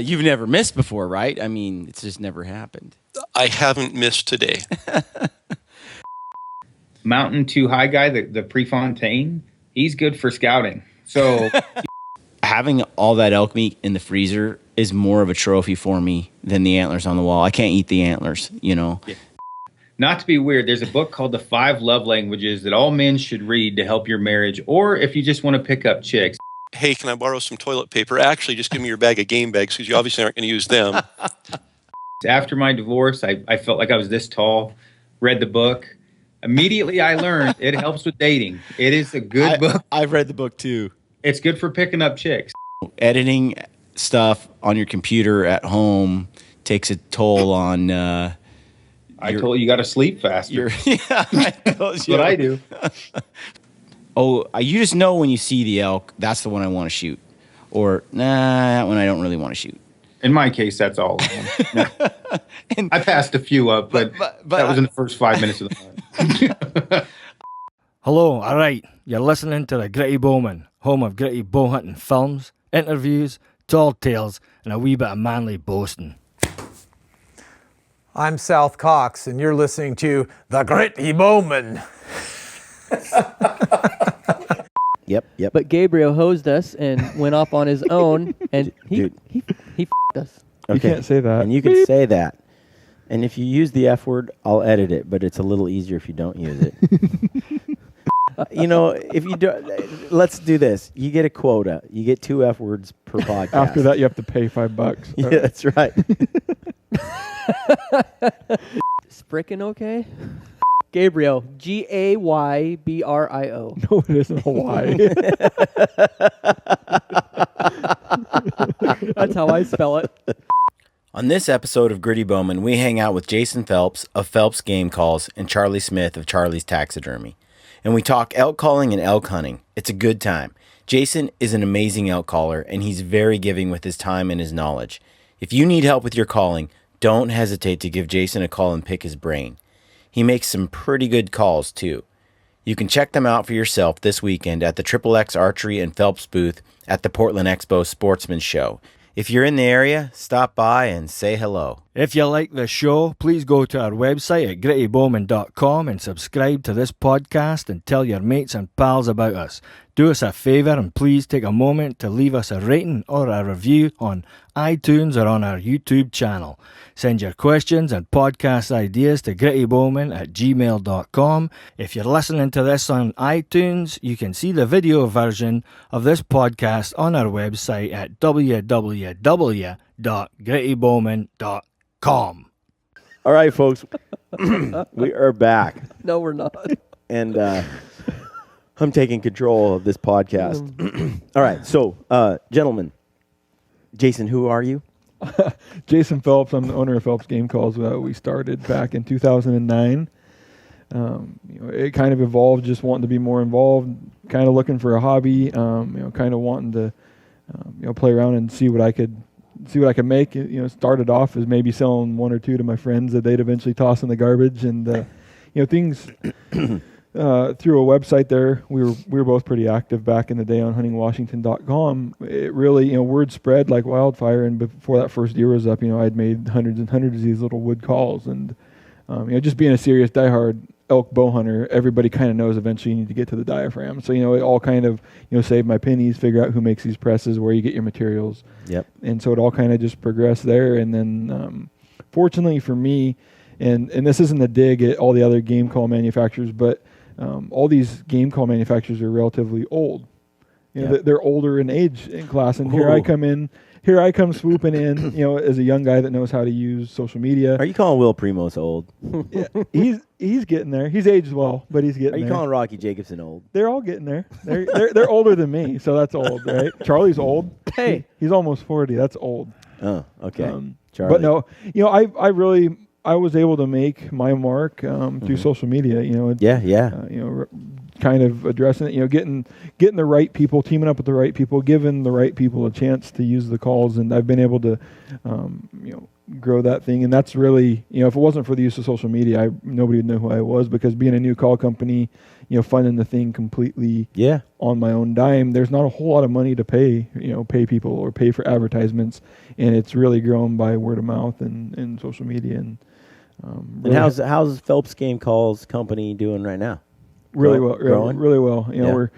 You've never missed before, right? I mean, it's just never happened. I haven't missed today. Mountain Too High guy, the Prefontaine, he's good for scouting. So having all that elk meat in the freezer is more of a trophy for me than the antlers on the wall. I can't eat the antlers, you know. Yeah. Not to be weird, there's a book called The 5 Love Languages that all men should read to help your marriage, or if you just want to pick up chicks. Hey, can I borrow some toilet paper? Actually, just give me your bag of game bags because you obviously aren't going to use them. After my divorce, I felt like I was this tall, read the book. Immediately I learned it helps with dating. It is a good book. I've read the book too. It's good for picking up chicks. Editing stuff on your computer at home takes a toll on... I told you got to sleep faster. I told you. What I do. You just know when you see the elk, that's the one I want to shoot. Or, that one I don't really want to shoot. In my case, that's all of them. No. I passed a few up, but that was in the first 5 minutes of the hunt. Hello, all right. You're listening to the Gritty Bowmen, home of gritty bow hunting films, interviews, tall tales, and a wee bit of manly boasting. I'm South Cox, and you're listening to the Gritty Bowmen. Yep. But Gabriel hosed us and went off on his own, and he f***ed us. Okay. You can't say that. And you can say that. And if you use the F word, I'll edit it, but it's a little easier if you don't use it. If you do, let's do this. You get a quota. You get 2 F words per podcast. After that, you have to pay $5. Yeah, that's right. Is frickin' okay? Gabriel, Gaybrio. No, it isn't a Y. That's how I spell it. On this episode of Gritty Bowmen, we hang out with Jason Phelps of Phelps Game Calls and Charlie Smith of Charlie's Taxidermy. And we talk elk calling and elk hunting. It's a good time. Jason is an amazing elk caller, and he's very giving with his time and his knowledge. If you need help with your calling, don't hesitate to give Jason a call and pick his brain. He makes some pretty good calls, too. You can check them out for yourself this weekend at the XXX Archery and Phelps booth at the Portland Expo Sportsman Show. If you're in the area, stop by and say hello. If you like the show, please go to our website at grittybowmen.com and subscribe to this podcast and tell your mates and pals about us. Do us a favour and please take a moment to leave us a rating or a review on iTunes or on our YouTube channel. Send your questions and podcast ideas to grittybowmen@gmail.com. If you're listening to this on iTunes, you can see the video version of this podcast on our website at www.grittybowmen.com. All right, folks. We are back. No, we're not. And I'm taking control of this podcast. All right. So, gentlemen, Jason, who are you? Jason Phelps. I'm the owner of Phelps Game Calls. We started back in 2009. It kind of evolved, just wanting to be more involved, kind of looking for a hobby, kind of wanting to, play around and see what I could make. Started off as maybe selling 1 or 2 to my friends that they'd eventually toss in the garbage, and things through a website there. We were both pretty active back in the day on huntingwashington.com. It really, word spread like wildfire, and before that first year was up, I'd made hundreds and hundreds of these little wood calls, and just being a serious diehard elk bow hunter, everybody kind of knows eventually you need to get to the diaphragm. So, it all kind of, save my pennies, figure out who makes these presses, where you get your materials. Yep. And so it all kind of just progressed there. And then, fortunately for me, and this isn't a dig at all the other game call manufacturers, but all these game call manufacturers are relatively old. They're older in age in class. And here I come swooping in, as a young guy that knows how to use social media. Are you calling Will Primos old? Yeah, he's getting there. He's aged well, but he's getting there. Are you calling Rocky Jacobson old? They're all getting there. They're older than me, so that's old, right? Charlie's old. Hey, he's almost 40. That's old. Oh, okay. Charlie. But no, I was able to make my mark through social media. Kind of addressing it. Getting the right people, teaming up with the right people, giving the right people a chance to use the calls, and I've been able to, grow that thing. And that's really, if it wasn't for the use of social media, nobody would know who I was, because being a new call company, funding the thing completely on my own dime, there's not a whole lot of money to pay people or pay for advertisements. And it's really grown by word of mouth and social media. And really, and how's Phelps Game Calls company doing right now? Really well. Really well. We're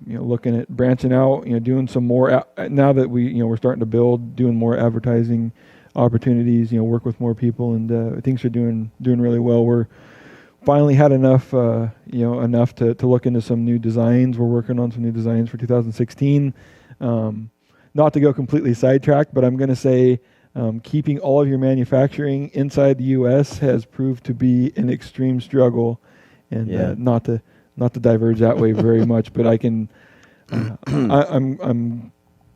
looking at branching out, doing some more now that we're starting to build, doing more advertising opportunities, work with more people, and things are doing really well. We're finally had enough to look into some new designs. We're working on some new designs for 2016. Not to go completely sidetracked, but I'm going to say keeping all of your manufacturing inside the U.S. has proved to be an extreme struggle, and not to diverge that way very much, but I can. I'm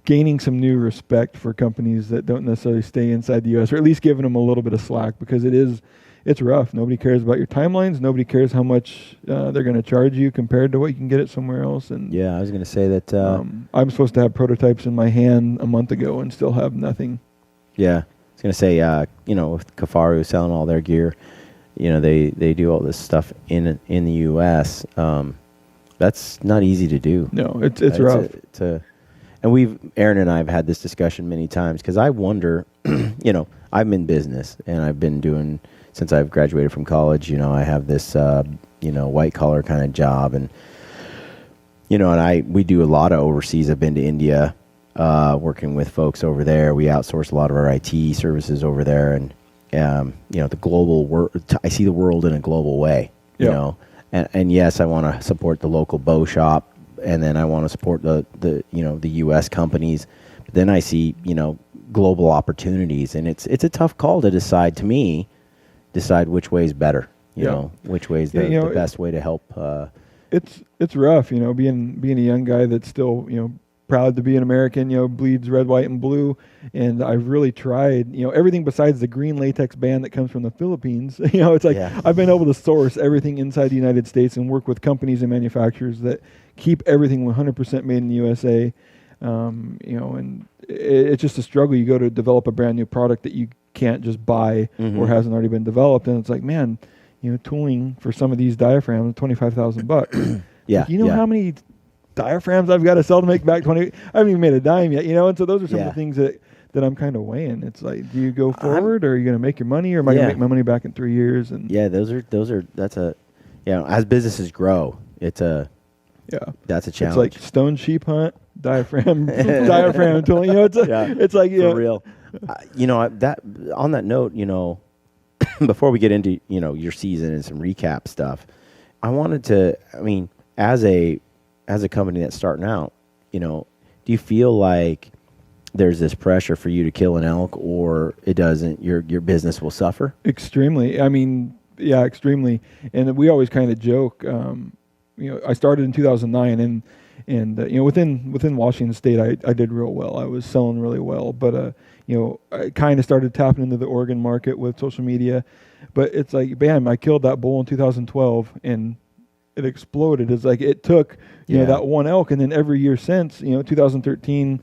gaining some new respect for companies that don't necessarily stay inside the U.S., or at least giving them a little bit of slack, because it's rough. Nobody cares about your timelines. Nobody cares how much they're going to charge you compared to what you can get it somewhere else. And I was going to say that I'm supposed to have prototypes in my hand a month ago and still have nothing. Yeah, I was going to say, with Kafaru selling all their gear, they do all this stuff in the U.S. That's not easy to do. No, it's rough. And Aaron and I have had this discussion many times, because I wonder, I'm in business, and I've been doing, since I've graduated from college, I have this, white collar kind of job, and, we do a lot of overseas. I've been to India, working with folks over there. We outsource a lot of our IT services over there, and, the global world, I see the world in a global way, and yes, I want to support the local bow shop, and then I want to support the U.S. companies. But then I see, global opportunities, and it's a tough call to decide which way is better, which way is the best way to help. It's rough, being a young guy that's still, proud to be an American, bleeds red, white, and blue. And I've really tried, everything besides the green latex band that comes from the Philippines. It's like I've been able to source everything inside the United States and work with companies and manufacturers that keep everything 100% made in the USA. And it's just a struggle. You go to develop a brand new product that you can't just buy or hasn't already been developed. And it's like, man, tooling for some of these diaphragms, $25,000. How many diaphragms I've got to sell to make back 20? I haven't even made a dime yet, and so those are some of the things that I'm kind of weighing. It's like, do you go forward, or are you going to make your money, or am I going to make my money back in 3 years? And as businesses grow, that's a challenge. It's like stone sheep hunt, diaphragm tooling. It's like for real. That on that note, before we get into your season and some recap stuff, I wanted to. I mean, as a company that's starting out, do you feel like there's this pressure for you to kill an elk, or it doesn't? Your business will suffer? Extremely. I mean, extremely. And we always kind of joke. I started in 2009, and within Washington State, I did real well. I was selling really well, but I kind of started tapping into the Oregon market with social media. But it's like, bam, I killed that bull in 2012, and it exploded. It's like it took that one elk, and then every year since 2013,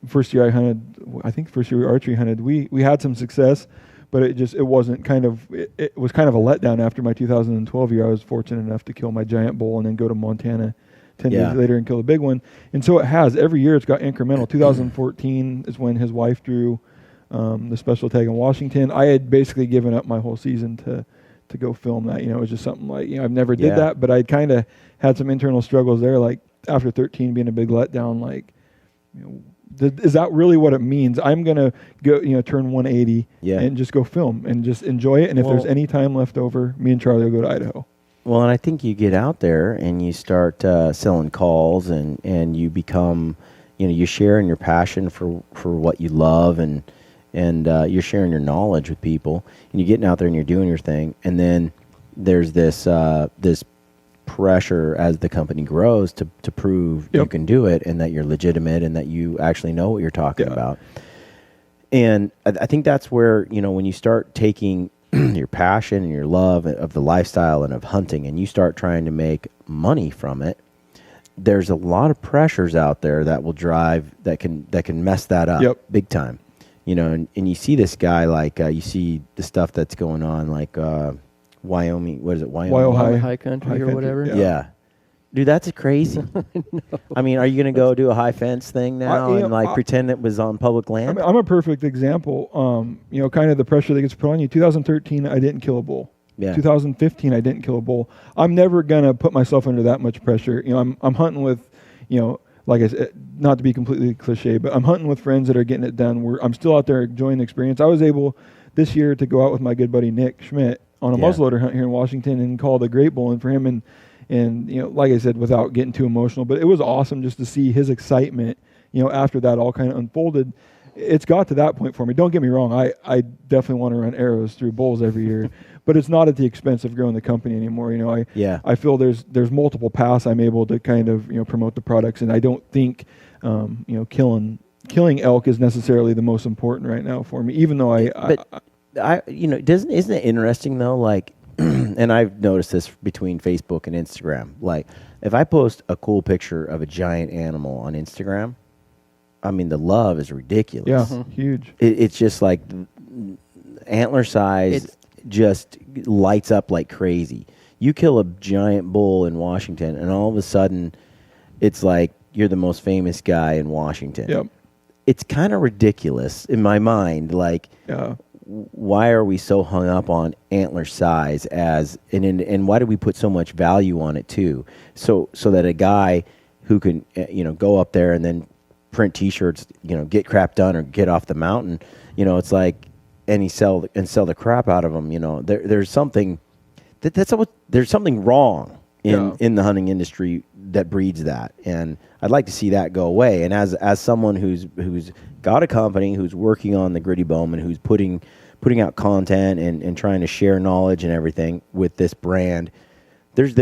first year I hunted. I think first year we archery hunted. We had some success, but it wasn't it was kind of a letdown after my 2012 year. I was fortunate enough to kill my giant bull and then go to Montana 10 days later and kill the big one. And so it has. Every year it's got incremental. 2014 is when his wife drew the special tag in Washington. I had basically given up my whole season to go film that. It was just something like, I've never did that, but I kind of had some internal struggles there, like after 13 being a big letdown, like, is that really what it means? I'm going to go, turn 180 and just go film and just enjoy it. And if there's any time left over, me and Charlie will go to Idaho. Well, and I think you get out there and you start selling calls, and you become, you're sharing your passion for what you love, and you're sharing your knowledge with people, and you're getting out there and you're doing your thing. And then there's this pressure as the company grows to prove you can do it, and that you're legitimate, and that you actually know what you're talking about. And I think that's where, when you start taking your passion and your love of the lifestyle and of hunting, and you start trying to make money from it, there's a lot of pressures out there that will drive, that can mess that up big time. you know, and you see this guy, like, you see the stuff that's going on, like, Wyoming, what is it, Wyoming? High country or whatever. Yeah. Dude, that's crazy. I mean, are you going to go do a high fence thing now and like pretend it was on public land? I'm a perfect example. You know, kind of the pressure that gets put on you. 2013, I didn't kill a bull. Yeah. 2015, I didn't kill a bull. I'm never going to put myself under that much pressure. You know, I'm hunting with, you know, like I said, not to be completely cliche, but I'm hunting with friends that are getting it done. I'm still out there enjoying the experience. I was able this year to go out with my good buddy Nick Schmidt on a muzzleloader hunt here in Washington and call the great bull in for him. And you know, like I said, without getting too emotional, but it was awesome just to see his excitement, you know, after that all kind of unfolded. It's got to that point for me. Don't get me wrong. I definitely want to run arrows through bulls every year, but it's not at the expense of growing the company anymore. You know, I feel there's multiple paths I'm able to kind of, you know, promote the products. And I don't think, you know, killing elk is necessarily the most important right now for me, even though I you know, isn't it interesting though? Like, and I've noticed this between Facebook and Instagram. Like, if I post a cool picture of a giant animal on Instagram, I mean, the love is ridiculous. Yeah, huge. It's just like antler size just lights up like crazy. You kill a giant bull in Washington, and all of a sudden, it's like you're the most famous guy in Washington. Yep. It's kind of ridiculous in my mind. Like, why are we so hung up on antler size and why do we put so much value on it too? So that a guy who can, you know, go up there and then print T-shirts, you know, get crap done or get off the mountain, you know, it's like, and sell the crap out of them. You know, there's something there's something wrong in the hunting industry that breeds that, and I'd like to see that go away. And as someone who's got a company, who's working on the Gritty Bowmen, who's putting out content and trying to share knowledge and everything with this brand, there is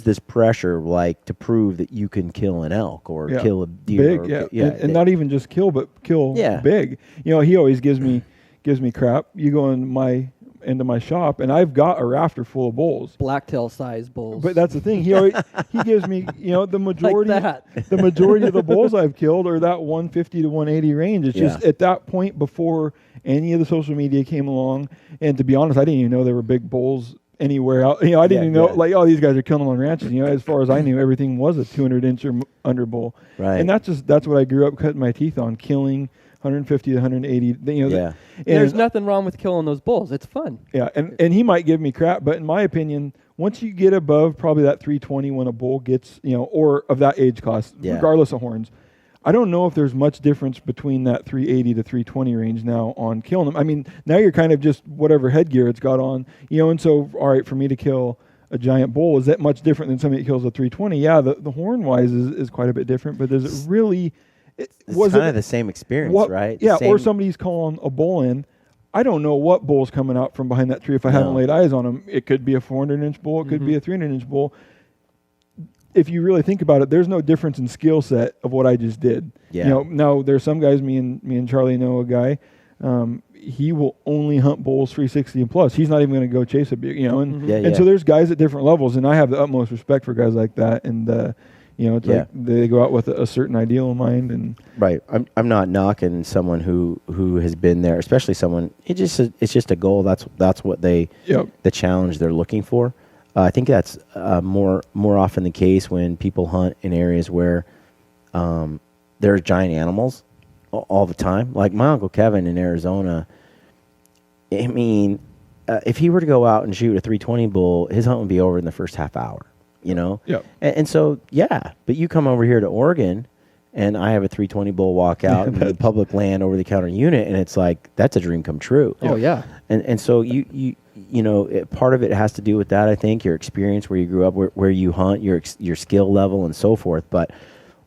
this pressure, like, to prove that you can kill an elk or kill a deer. Big, and not even just kill, but kill big. You know, he always gives me crap. You go into my shop, and I've got a rafter full of bulls, blacktail size bulls. But that's the thing. He gives me, you know, the majority like the majority of the bulls I've killed are that 150 to 180 range. It's just at that point before any of the social media came along, and to be honest, I didn't even know there were big bulls anywhere out. You know, I didn't even know, like, oh, these guys are killing them on ranches. You know, as far as I knew, everything was a 200-inch or under bull. Right. And that's what I grew up cutting my teeth on, killing 150 to 180. You know, there's nothing wrong with killing those bulls. It's fun. Yeah, and he might give me crap, but in my opinion, once you get above probably that 320 when a bull gets, you know, or of that age class, regardless of horns, I don't know if there's much difference between that 380 to 320 range now on killing them. I mean, now you're kind of just whatever headgear it's got on, you know, and so, all right, for me to kill a giant bull, is that much different than somebody that kills a 320? Yeah, the horn-wise is quite a bit different, but does it really... It's kind of the same experience, right? Yeah, or somebody's calling a bull in. I don't know what bull's coming out from behind that tree if I haven't laid eyes on him. It could be a 400-inch bull. It could be a 300-inch bull. If you really think about it, there's no difference in skill set of what I just did. Yeah. You know, now there's some guys. Me and Charlie know a guy. He will only hunt bulls 360 and plus. He's not even going to go chase a big. You know, and so there's guys at different levels, and I have the utmost respect for guys like that. And you know, it's like they go out with a certain ideal in mind. And right, I'm not knocking someone who has been there, especially someone. It's just a goal. That's what the challenge they're looking for. I think that's more often the case when people hunt in areas where there's giant animals all the time. Like my Uncle Kevin in Arizona, I mean, if he were to go out and shoot a 320 bull, his hunt would be over in the first half hour, you know? Yeah. And so, but you come over here to Oregon, and I have a 320 bull walk out in the public land over-the-counter unit, and it's like, that's a dream come true. Oh, yeah. And so you know, part of it has to do with that, I think, your experience, where you grew up, where you hunt, your skill level, and so forth. But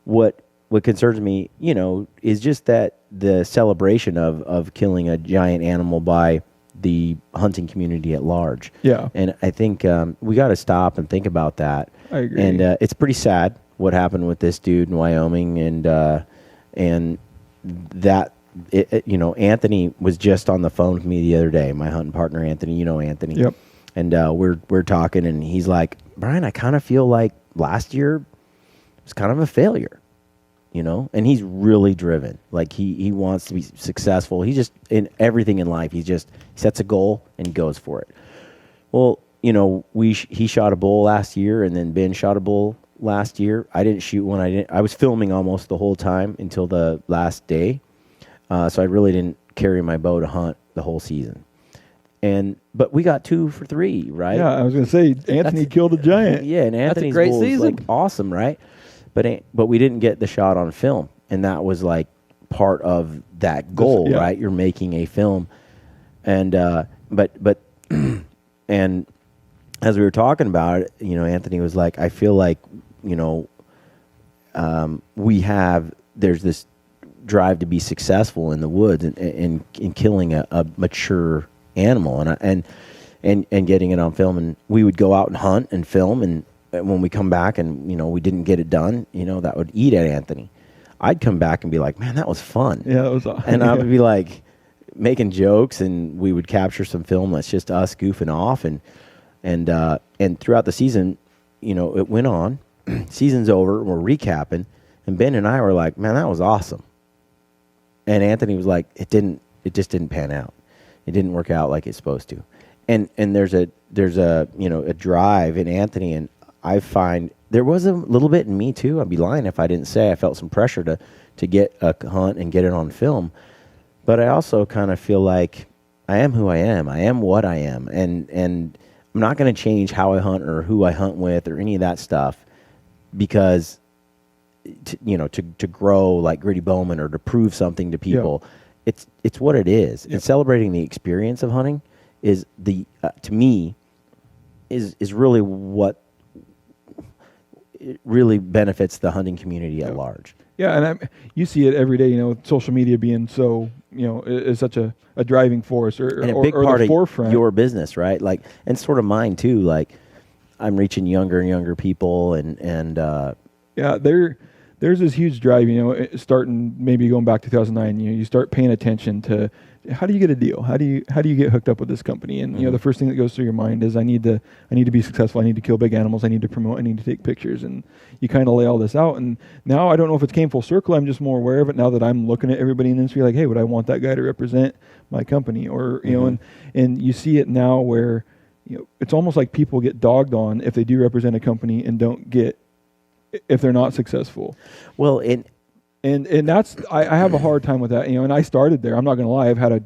what concerns me, you know, is just that the celebration of killing a giant animal by the hunting community at large. Yeah. And I think we got to stop and think about that. I agree. And it's pretty sad what happened with this dude in Wyoming, and that. You know, Anthony was just on the phone with me the other day. My hunting partner, Anthony. You know Anthony. Yep. And we're talking, and he's like, Brian, I kind of feel like last year was kind of a failure. you know, and he's really driven. Like he wants to be successful. He just, in everything in life, he sets a goal and he goes for it. Well, you know, he shot a bull last year, and then Ben shot a bull last year. I didn't shoot one. I was filming almost the whole time until the last day. So I really didn't carry my bow to hunt the whole season. But we got 2 for 3, right? Yeah, I was going to say Anthony killed a giant. Yeah, and Anthony's great bull was season. like awesome, right? But we didn't get the shot on film, and that was like part of that goal, Yeah. right? You're making a film, and but and as we were talking about it, you know, Anthony was like, I feel like, you know, there's this drive to be successful in the woods and in killing a mature animal and getting it on film. And we would go out and hunt and film, and when we come back and, you know, we didn't get it done, you know, that would eat at Anthony. I'd come back and be like, man, that was fun. Yeah, it was awesome. And I would be like making jokes, and we would capture some film that's just us goofing off, and throughout the season, you know, it went on. Season's over, we're recapping, and Ben and I were like, man, that was awesome. And Anthony was like, it just didn't pan out. It didn't work out like it's supposed to. And there's a you know, a drive in Anthony, and I find there was a little bit in me too. I'd be lying if I didn't say I felt some pressure to get a hunt and get it on film. But I also kind of feel like I am who I am. I am what I am, and I'm not going to change how I hunt or who I hunt with or any of that stuff, because to grow like Gritty Bowmen or to prove something to people, it's what it is. And celebrating the experience of hunting is to me is really what it really benefits the hunting community at large. Yeah, and you see it every day, you know, with social media being so, you know, is such a driving force or And a big part the of forefront. your business, right? Like, and sort of mine too. Like, I'm reaching younger and younger people, and yeah, there's this huge drive, you know, starting maybe going back to 2009. You know, you start paying attention to how do you get a deal? How do you get hooked up with this company? And you know, the first thing that goes through your mind is I need to be successful. I need to kill big animals. I need to promote. I need to take pictures. And you kind of lay all this out. And now I don't know if it's came full circle. I'm just more aware of it now that I'm looking at everybody in the industry like, hey, would I want that guy to represent my company? Or you know, and you see it now where, you know, it's almost like people get dogged on if they do represent a company and don't get, if they're not successful. Well, and that's I have a hard time with that, you know. And I started there. I'm not going to lie. I've had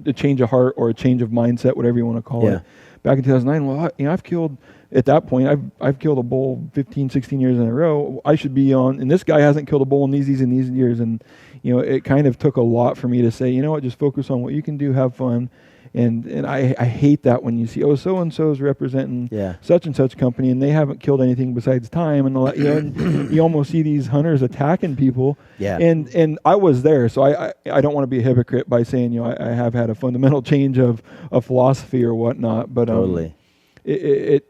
a change of heart or a change of mindset, whatever you want to call it. Back in 2009, well, you know, I've killed at that point. I've killed a bull 15, 16 years in a row. I should be on. And this guy hasn't killed a bull in these years. And you know, it kind of took a lot for me to say, you know what, just focus on what you can do, have fun. And I hate that when you see, oh, so and so is representing such and such company, and they haven't killed anything besides time, and you know, and you almost see these hunters attacking people. Yeah. And I was there, so I don't want to be a hypocrite by saying, you know, I have had a fundamental change of philosophy or whatnot, but totally. It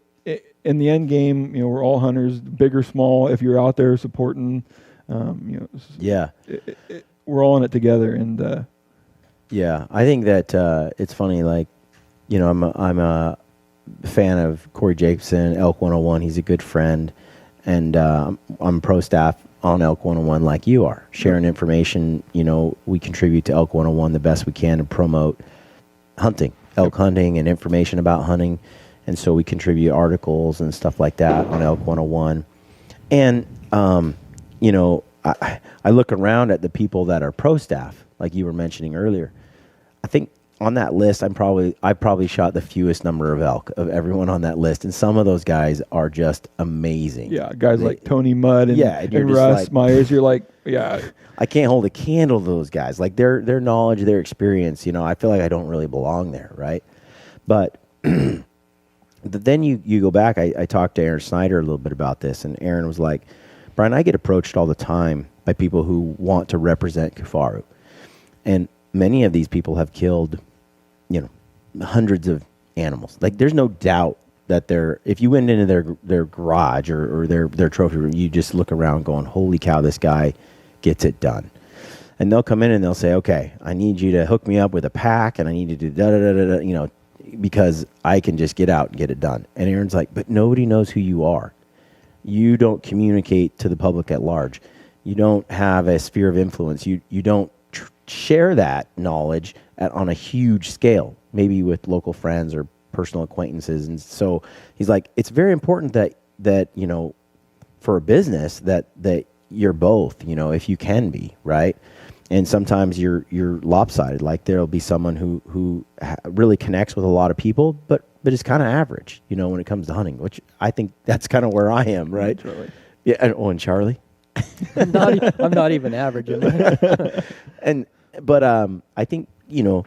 in the end game, you know, we're all hunters, big or small. If you're out there supporting, you know, we're all in it together, and. Yeah, I think that it's funny. Like, you know, I'm a fan of Corey Jacobson, Elk 101. He's a good friend, and I'm pro staff on Elk 101 like you are, sharing information. You know, we contribute to Elk 101 the best we can to promote hunting, elk hunting, and information about hunting, and so we contribute articles and stuff like that on Elk 101. And you know, I look around at the people that are pro staff, like you were mentioning earlier. I think on that list, I probably shot the fewest number of elk of everyone on that list, and some of those guys are just amazing. Yeah, guys like Tony Mudd and Russ like, Myers. You're like, yeah, I can't hold a candle to those guys. Like their knowledge, their experience. You know, I feel like I don't really belong there, right? But then you go back. I talked to Aaron Snyder a little bit about this, and Aaron was like, Brian, I get approached all the time by people who want to represent Kufaru, and many of these people have killed, you know, hundreds of animals. Like, there's no doubt that if you went into their garage or their trophy room, you just look around going, holy cow, this guy gets it done. And they'll come in and they'll say, okay, I need you to hook me up with a pack, and I need to do da-da-da-da-da, you know, because I can just get out and get it done. And Aaron's like, but nobody knows who you are. You don't communicate to the public at large. You don't have a sphere of influence. You don't share that knowledge on a huge scale, maybe with local friends or personal acquaintances. And so he's like, it's very important that you know, for a business that you're both, you know, if you can be, right? And sometimes you're lopsided. Like there'll be someone who really connects with a lot of people, but is kind of average, you know, when it comes to hunting, which I think that's kind of where I am, right? Charlie. Yeah. And Charlie. I'm not even average. But I think, you know,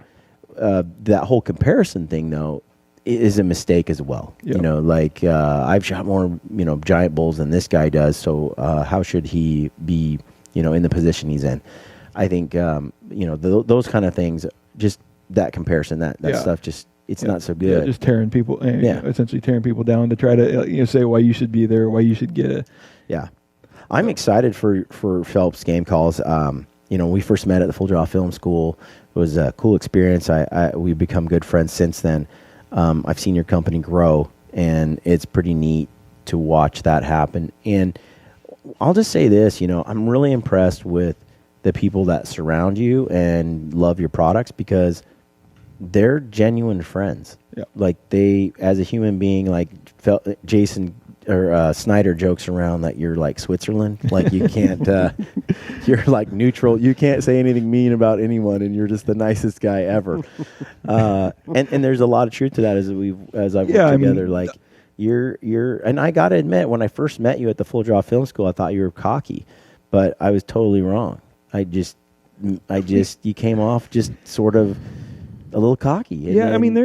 that whole comparison thing though is a mistake as well. Yep. You know, like I've shot more, you know, giant bulls than this guy does. So how should he be, you know, in the position he's in? I think, you know, those kind of things, just that comparison, that stuff, just it's not so good. Yeah, just tearing people, essentially tearing people down to try to, you know, say why you should be there, why you should get it. Yeah. I'm excited for Phelps Game Calls. You know, we first met at the Full Draw Film School. It was a cool experience. We've become good friends since then. I've seen your company grow, and it's pretty neat to watch that happen. And I'll just say this, you know, I'm really impressed with the people that surround you and love your products because they're genuine friends. Yeah. Like they, as a human being, like Jason or Snyder jokes around that you're like Switzerland. Like you can't, you're like neutral. You can't say anything mean about anyone, and you're just the nicest guy ever. And there's a lot of truth to that as I've worked together. Like you're, and I got to admit, when I first met you at the Full Draw Film School, I thought you were cocky, but I was totally wrong. I just, you came off just sort of a little cocky. Yeah, I mean,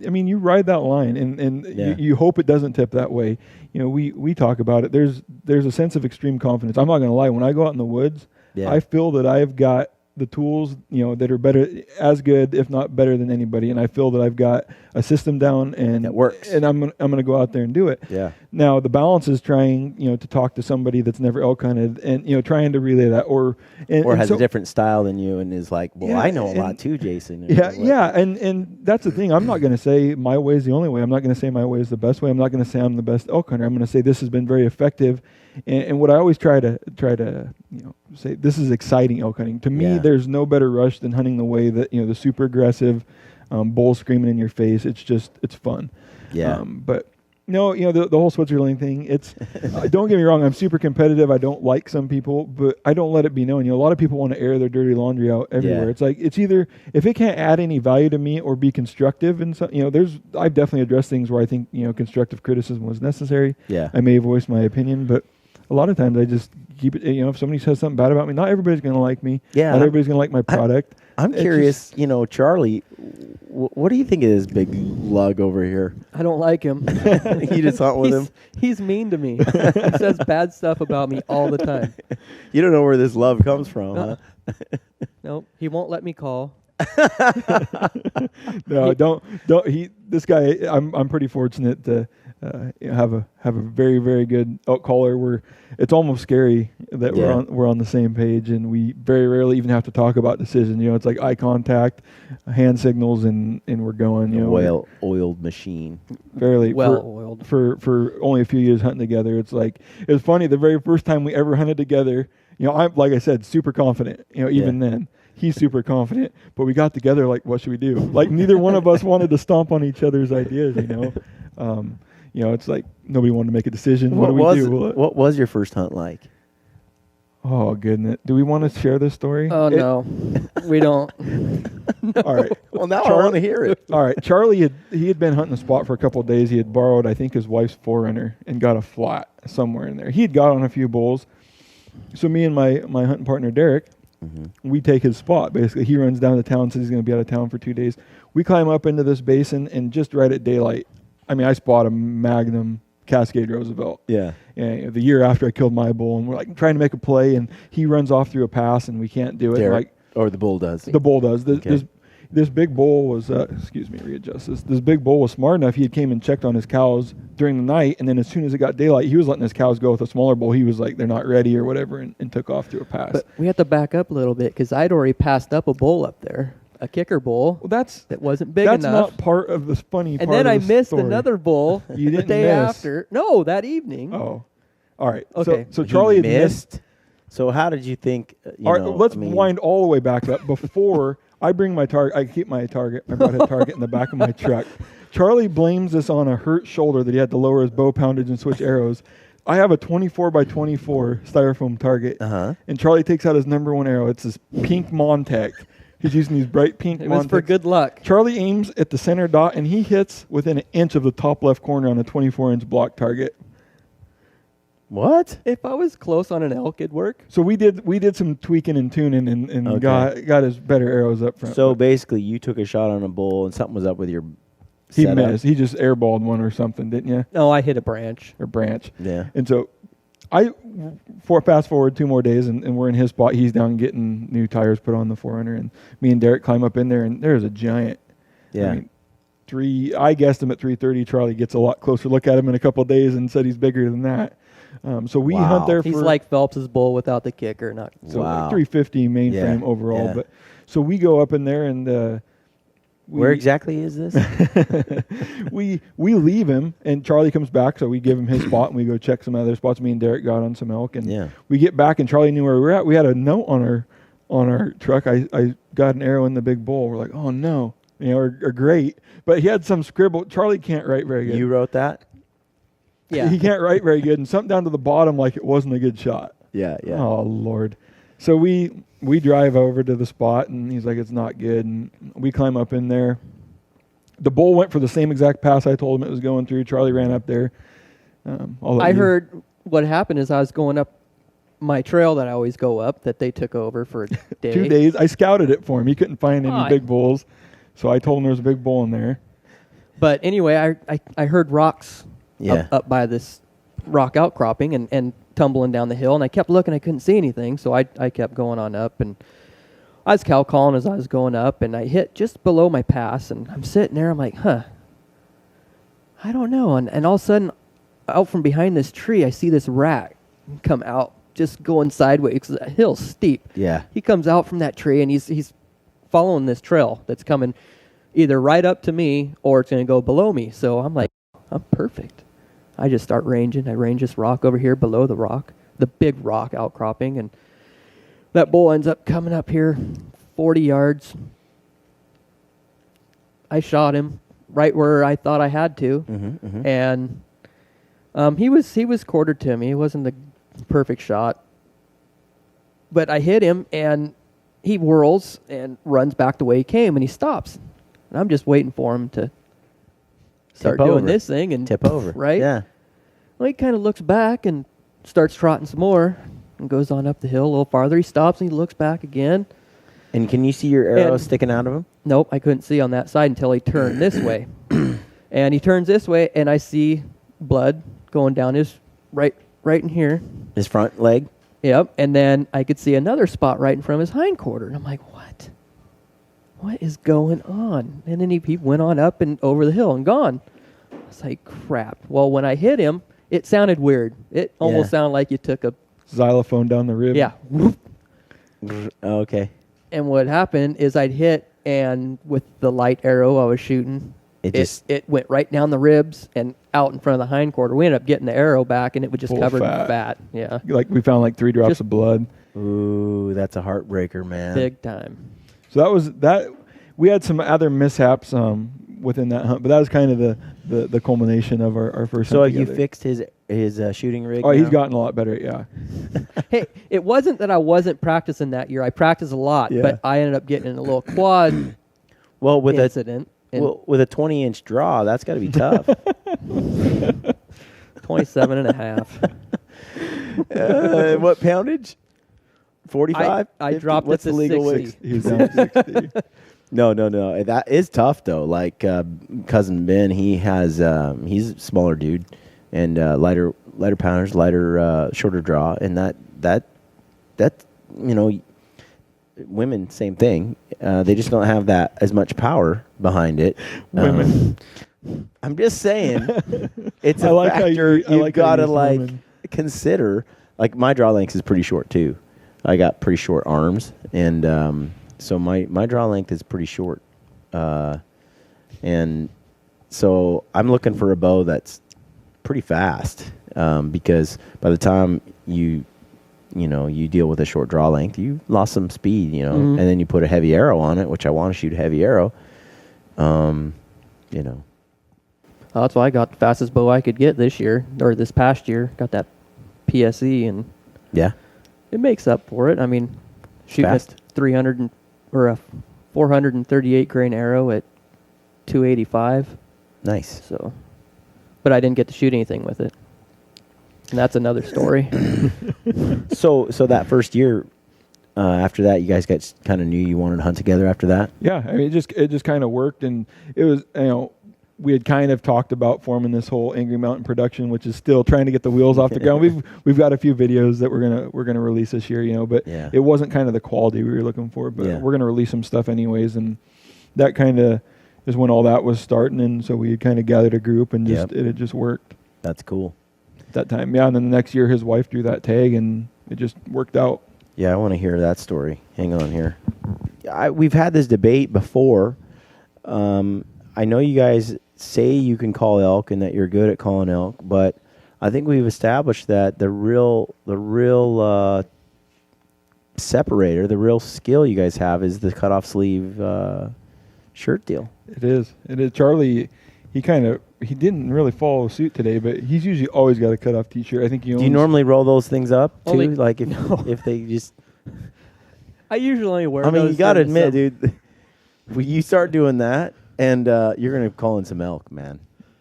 I mean, you ride that line, and you hope it doesn't tip that way. You know, we talk about it. There's a sense of extreme confidence. I'm not going to lie. When I go out in the woods, I feel that I've got the tools, you know, that are better, as good, if not better than anybody. And I feel that I've got a system down, and it works. And I'm going to go out there and do it. Yeah. Now the balance is trying, you know, to talk to somebody that's never elk hunted, and you know, trying to relay that, or has a different style than you, and is like, well, I know a lot too, Jason. And that's the thing. I'm not going to say my way is the only way. I'm not going to say my way is the best way. I'm not going to say I'm the best elk hunter. I'm going to say this has been very effective. And what I always try to you know, say, this is exciting elk hunting. To me, there's no better rush than hunting the way that, you know, the super aggressive bull screaming in your face. It's fun. Yeah. But no, you know, the whole Switzerland thing, it's, don't get me wrong, I'm super competitive. I don't like some people, but I don't let it be known. You know, a lot of people want to air their dirty laundry out everywhere. Yeah. It's like, it's either, if it can't add any value to me or be constructive, and so, you know, I've definitely addressed things where I think, you know, constructive criticism was necessary. Yeah. I may voice my opinion, but a lot of times I just keep it, you know, if somebody says something bad about me, not everybody's going to like me. Yeah. Not everybody's going to like my product. I'm curious, you know, Charlie, what do you think of this big lug over here? I don't like him. You just hunt with him? He's mean to me. He says bad stuff about me all the time. You don't know where this love comes from, huh? No, he won't let me call. No, don't. This guy, I'm pretty fortunate to have a very, very good elk caller. Where it's almost scary that we're on the same page, and we very rarely even have to talk about decisions. You know, it's like eye contact, hand signals, and we're going. You know, oiled machine. Fairly oiled for only a few years hunting together. It's like, it was funny. The very first time we ever hunted together, you know, I'm, like I said, super confident. You know, even then. He's super confident, but we got together like, what should we do? Like, neither one of us wanted to stomp on each other's ideas, you know. You know, it's like nobody wanted to make a decision. What do we do? What was your first hunt like? Oh, goodness. Do we want to share this story? Oh, no. We don't. No. All right. Well, now I want to hear it. All right. Charlie, had been hunting a spot for a couple of days. He had borrowed, I think, his wife's 4Runner and got a flat somewhere in there. He had got on a few bulls. So me and my hunting partner, Derek, we take his spot. Basically, he runs down to town, says he's going to be out of town for 2 days. We climb up into this basin, and just right at daylight, I mean, I spot a Magnum Cascade Roosevelt. Yeah. And the year after I killed my bull, and we're like trying to make a play, and he runs off through a pass, and we can't do it. Derek, or the bull does. The bull does. This big bull was, excuse me, readjust this. This big bull was smart enough. He had came and checked on his cows during the night, and then as soon as it got daylight, he was letting his cows go with a smaller bull. He was like, they're not ready or whatever, and took off through a pass. But we have to back up a little bit, because I'd already passed up a bull up there, a kicker bull. Well, that wasn't big enough. That's not part of the funny and part of the then I missed story. Another bull you didn't the day miss. after. No, that evening. Oh. All right. Okay. So Charlie had missed. So how did you think? Let's wind all the way back up before I bring my target. I keep my broadhead target in the back of my truck. Charlie blames this on a hurt shoulder that he had to lower his bow poundage and switch arrows. I have a 24 by 24 styrofoam target, and Charlie takes out his number one arrow. It's this pink Montec. He's using these bright pink Montecs. It was for good luck. Charlie aims at the center dot, and he hits within an inch of the top left corner on a 24-inch block target. What? If I was close on an elk, it'd work. So we did some tweaking and tuning and got his better arrows up front. So basically, you took a shot on a bull, and something was up with your He setup. missed. He just airballed one or something, didn't you? No, I hit a branch. Yeah. And so fast forward 2 more days, and we're in his spot. He's down getting new tires put on the 4Runner, and me and Derek climb up in there, and there's a giant. Yeah. I mean, I guessed him at 330. Charlie gets a lot closer look at him in a couple of days and said he's bigger than that. So we hunt there for... He's like Phelps's bull without the kicker. Like 350 mainframe overall. Yeah. But so we go up in there and... where exactly is this? we leave him, and Charlie comes back, so we give him his spot, and we go check some other spots. Me and Derek got on some elk, and we get back, and Charlie knew where we were at. We had a note on our truck. I got an arrow in the big bull. We're like, oh no, or great. But he had some scribble. Charlie can't write very good. You wrote that? Yeah. He can't write very good, and something down to the bottom like it wasn't a good shot. Yeah. Oh Lord. So we drive over to the spot, and he's like, it's not good. And we climb up in there. The bull went for the same exact pass I told him it was going through. Charlie ran up there. I heard what happened is I was going up my trail that I always go up that they took over for a day. 2 days. I scouted it for him. He couldn't find any big bulls. So I told him there was a big bull in there. But anyway, I heard rocks up by this rock outcropping and tumbling down the hill, and I kept looking. I couldn't see anything, so I kept going on up, and I was cow calling as I was going up, and I hit just below my pass, and I'm sitting there. I'm like, I don't know. And all of a sudden, out from behind this tree, I see this rat come out, just going sideways because the hill's steep. Yeah. He comes out from that tree, and he's following this trail that's coming either right up to me or it's going to go below me. So I'm like, I'm perfect. I just start ranging. I range this rock over here below the rock, the big rock outcropping, and that bull ends up coming up here 40 yards. I shot him right where I thought I had to, and he was quartered to me. It wasn't the perfect shot, but I hit him, and he whirls and runs back the way he came, and he stops. And I'm just waiting for him to start doing this thing and tip over, right? Yeah. Well, he kind of looks back and starts trotting some more and goes on up the hill a little farther. He stops and he looks back again. And can you see your arrow sticking out of him? Nope, I couldn't see on that side until he turned this way. And he turns this way, and I see blood going down his right in here. His front leg? Yep. And then I could see another spot right in front of his hindquarter. And I'm like, what? What is going on? And then he went on up and over the hill and gone. I was like, crap. Well, when I hit him, it sounded weird. It almost sounded like you took a xylophone down the rib. Yeah. Oh, okay. And what happened is I'd hit, and with the light arrow I was shooting, it went right down the ribs and out in front of the hindquarter. We ended up getting the arrow back, and it was just covered in fat. Yeah. Like we found like 3 drops of blood. Ooh, that's a heartbreaker, man. Big time. So that was that. We had some other mishaps within that hunt, but that was kind of the culmination of our first So hunt have you together. fixed his shooting rig? Oh, now? he's gotten a lot better, yeah. Hey, it wasn't that I wasn't practicing that year. I practiced a lot, but I ended up getting in a little quad incident. With a 20-inch draw, that's got to be tough. 27 and a half. What poundage? 45? I dropped it to 60. He was down to 60. No. That is tough though. Like cousin Ben, he's a smaller dude and lighter poundage, shorter draw, and that women same thing. They just don't have that as much power behind it. Women. I'm just saying, it's a like factor you've got to consider. Like my draw length is pretty short too. I got pretty short arms, and so my draw length is pretty short, and so I'm looking for a bow that's pretty fast, because by the time you you deal with a short draw length, you lost some speed, and then you put a heavy arrow on it, which I want to shoot a heavy arrow. That's why I got the fastest bow I could get this year, or this past year. Got that PSE, and Yeah. it makes up for it. I mean, shooting Fast. a 300 or a 438 grain arrow at 285. Nice. So, but I didn't get to shoot anything with it, and that's another story. So that first year, after that, you guys kind of knew you wanted to hunt together after that? Yeah, I mean, it just kind of worked, and it was, we had kind of talked about forming this whole Angry Mountain production, which is still trying to get the wheels off the ground. We've got a few videos that we're gonna release this year, but it wasn't kind of the quality we were looking for. But we're gonna release some stuff anyways, and that kind of is when all that was starting, and so we kind of gathered a group, and it had just worked. That's cool. That time, and then the next year his wife drew that tag, and it just worked out. Yeah, I want to hear that story. Hang on here. We've had this debate before. I know you guys say you can call elk and that you're good at calling elk, but I think we've established that the real separator, the real skill you guys have is the cutoff sleeve shirt deal. It is. Charlie, he didn't really follow suit today, but he's usually always got a cutoff t-shirt. I think he owns. Do you normally roll those things up too? Only- Like if No. if they just. I usually only wear. I mean, those you got to during the admit, dude. When you start doing that, and you're gonna call in some elk, man.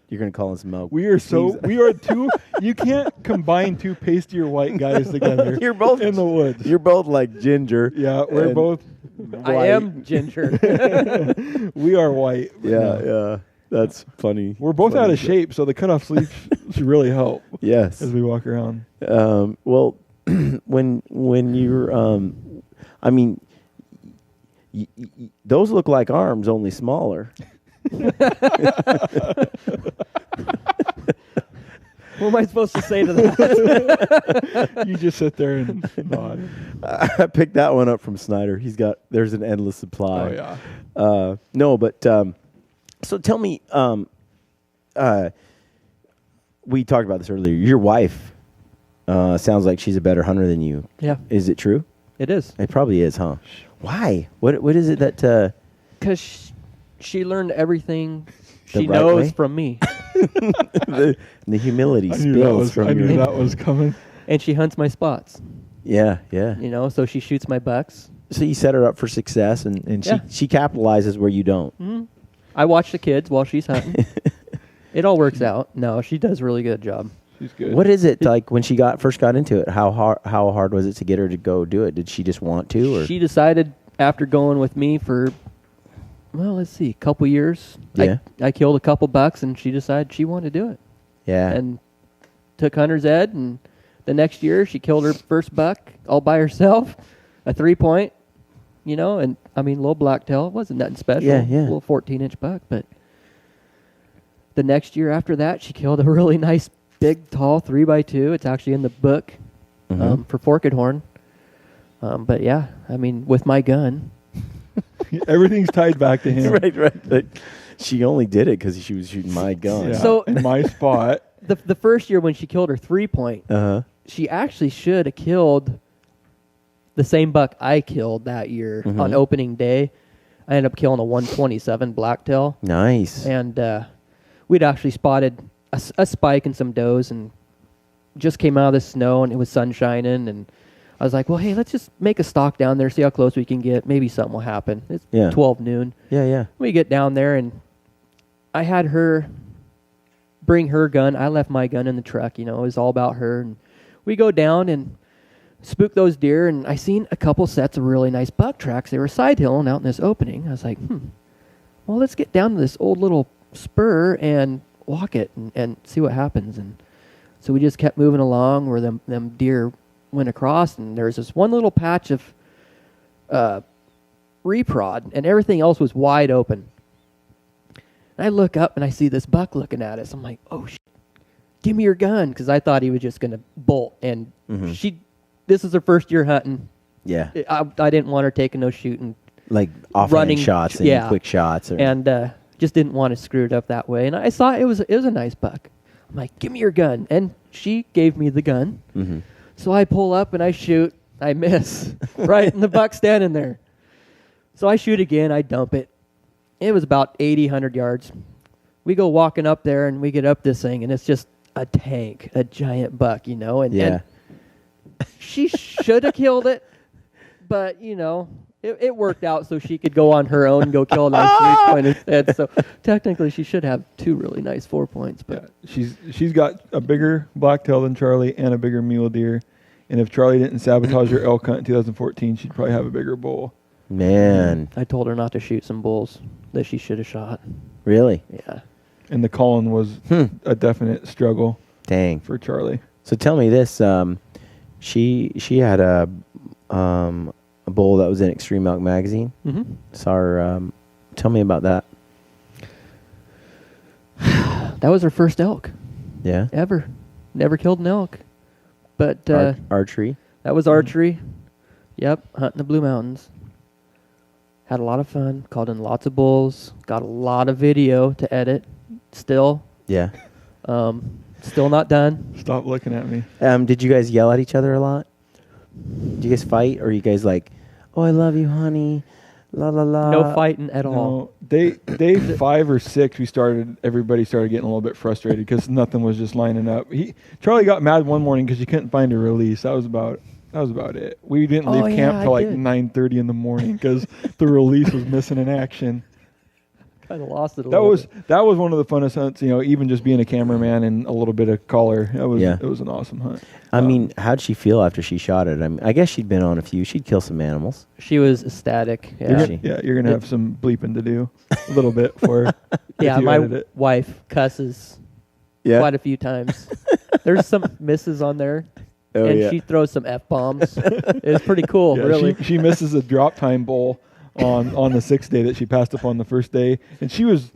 You're gonna call in some elk. We are two. You can't combine two pastier white guys together. You're both in the woods. You're both like ginger. Yeah, we're and both. I am ginger. We are white. Yeah. That's funny. We're both out of shape, so the cutoff sleeves should really help. Yes. As we walk around. Well, when you're, I mean, those look like arms, only smaller. What am I supposed to say to that? You just sit there and nod. I picked that one up from Snyder. There's an endless supply. Oh yeah. No, but so tell me, we talked about this earlier. Your wife sounds like she's a better hunter than you. Yeah, Is it true? it is. It probably is, huh? Why? What is it that? Because she learned everything The she right knows way? from me, the humility I knew spills that from you. was coming. and she hunts my spots. Yeah. So she shoots my bucks. So you set her up for success, and Yeah. she capitalizes where you don't. Mm-hmm. I watch the kids while she's hunting. It all works out. No, she does a really good job. She's good. What is it like when she first got into it? How hard was it to get her to go do it? Did she just want to? Or? She decided after going with me for, a couple years. Yeah. I killed a couple bucks, and she decided she wanted to do it. Yeah. And took hunter's ed, and the next year she killed her first buck all by herself, a 3-point, and little blacktail. It wasn't nothing special. Yeah. A little 14-inch buck, but the next year after that, she killed a really nice, big, tall 3x2. It's actually in the book for forked horn. But yeah, with my gun. Everything's tied back to him. right. Like, she only did it because she was shooting my gun. Yeah, So- in my spot. The first year when she killed her 3-point, she actually should have killed the same buck I killed that year on opening day. I ended up killing a 127 blacktail. Nice. And we'd actually spotted a spike and some does, and just came out of the snow, and it was sun shining, and I was like, well, hey, let's just make a stalk down there, see how close we can get. Maybe something will happen. It's 12 noon. Yeah. We get down there, and I had her bring her gun. I left my gun in the truck. It was all about her. And we go down and spook those deer, and I seen a couple sets of really nice buck tracks. They were side hilling out in this opening. I was like, well, let's get down to this old little spur and walk it and see what happens. And so we just kept moving along where them deer went across, and there's this one little patch of reprod, and everything else was wide open. And I look up and I see this buck looking at us. I'm like, oh shit, give me your gun, because I thought he was just gonna bolt. And this is her first year hunting. Yeah. I didn't want her taking no shooting, Like offhand running shots and quick shots. and just didn't want to screw it up that way. And I saw it was a nice buck. I'm like, give me your gun, and she gave me the gun. So I pull up and I shoot. I miss right, and the buck's standing there. So I shoot again. I dump it. It was about 80, 100 yards. We go walking up there, and we get up this thing, and it's just a tank, a giant buck, you know. And she should have killed it, but, you know, it worked out so she could go on her own and go kill a nice 3-point instead. So technically, she should have 2 really nice 4 points. But she's got a bigger blacktail than Charlie and a bigger mule deer. And if Charlie didn't sabotage her elk hunt in 2014, she'd probably have a bigger bull. Man. I told her not to shoot some bulls that she should have shot. Really? Yeah. And the calling was a definite struggle. Dang. For Charlie. So tell me this: she had a bull that was in Extreme Elk magazine. Mm-hmm. Saw her. Tell me about that. That was her first elk. Yeah. Ever. Never killed an elk. But archery. That was archery. Yep, hunting the Blue Mountains. Had a lot of fun. Called in lots of bulls. Got a lot of video to edit. Still. Yeah. Still not done. Stop looking at me. Did you guys yell at each other a lot? Do you guys fight, or are you guys like, "Oh, I love you, honey"? La la la. No fighting at all. Day 5 or 6, everybody started getting a little bit frustrated because nothing was just lining up. Charlie got mad one morning because he couldn't find a release. That was about it. We didn't leave camp till like 9:30 in the morning because the release was missing in action. Kind of lost it a little bit. That was one of the funnest hunts, you know, even just being a cameraman and a little bit of color. It was an awesome hunt. I mean, how'd she feel after she shot it? I mean, I guess she'd been on a few. She'd kill some animals. She was ecstatic. Yeah, you're gonna have some bleeping to do a little bit for her. Yeah, my wife cusses quite a few times. There's some misses on there. Oh, and she throws some F-bombs. It's pretty cool, really. She misses a drop time bull on the 6th day that she passed up on the first day. And she was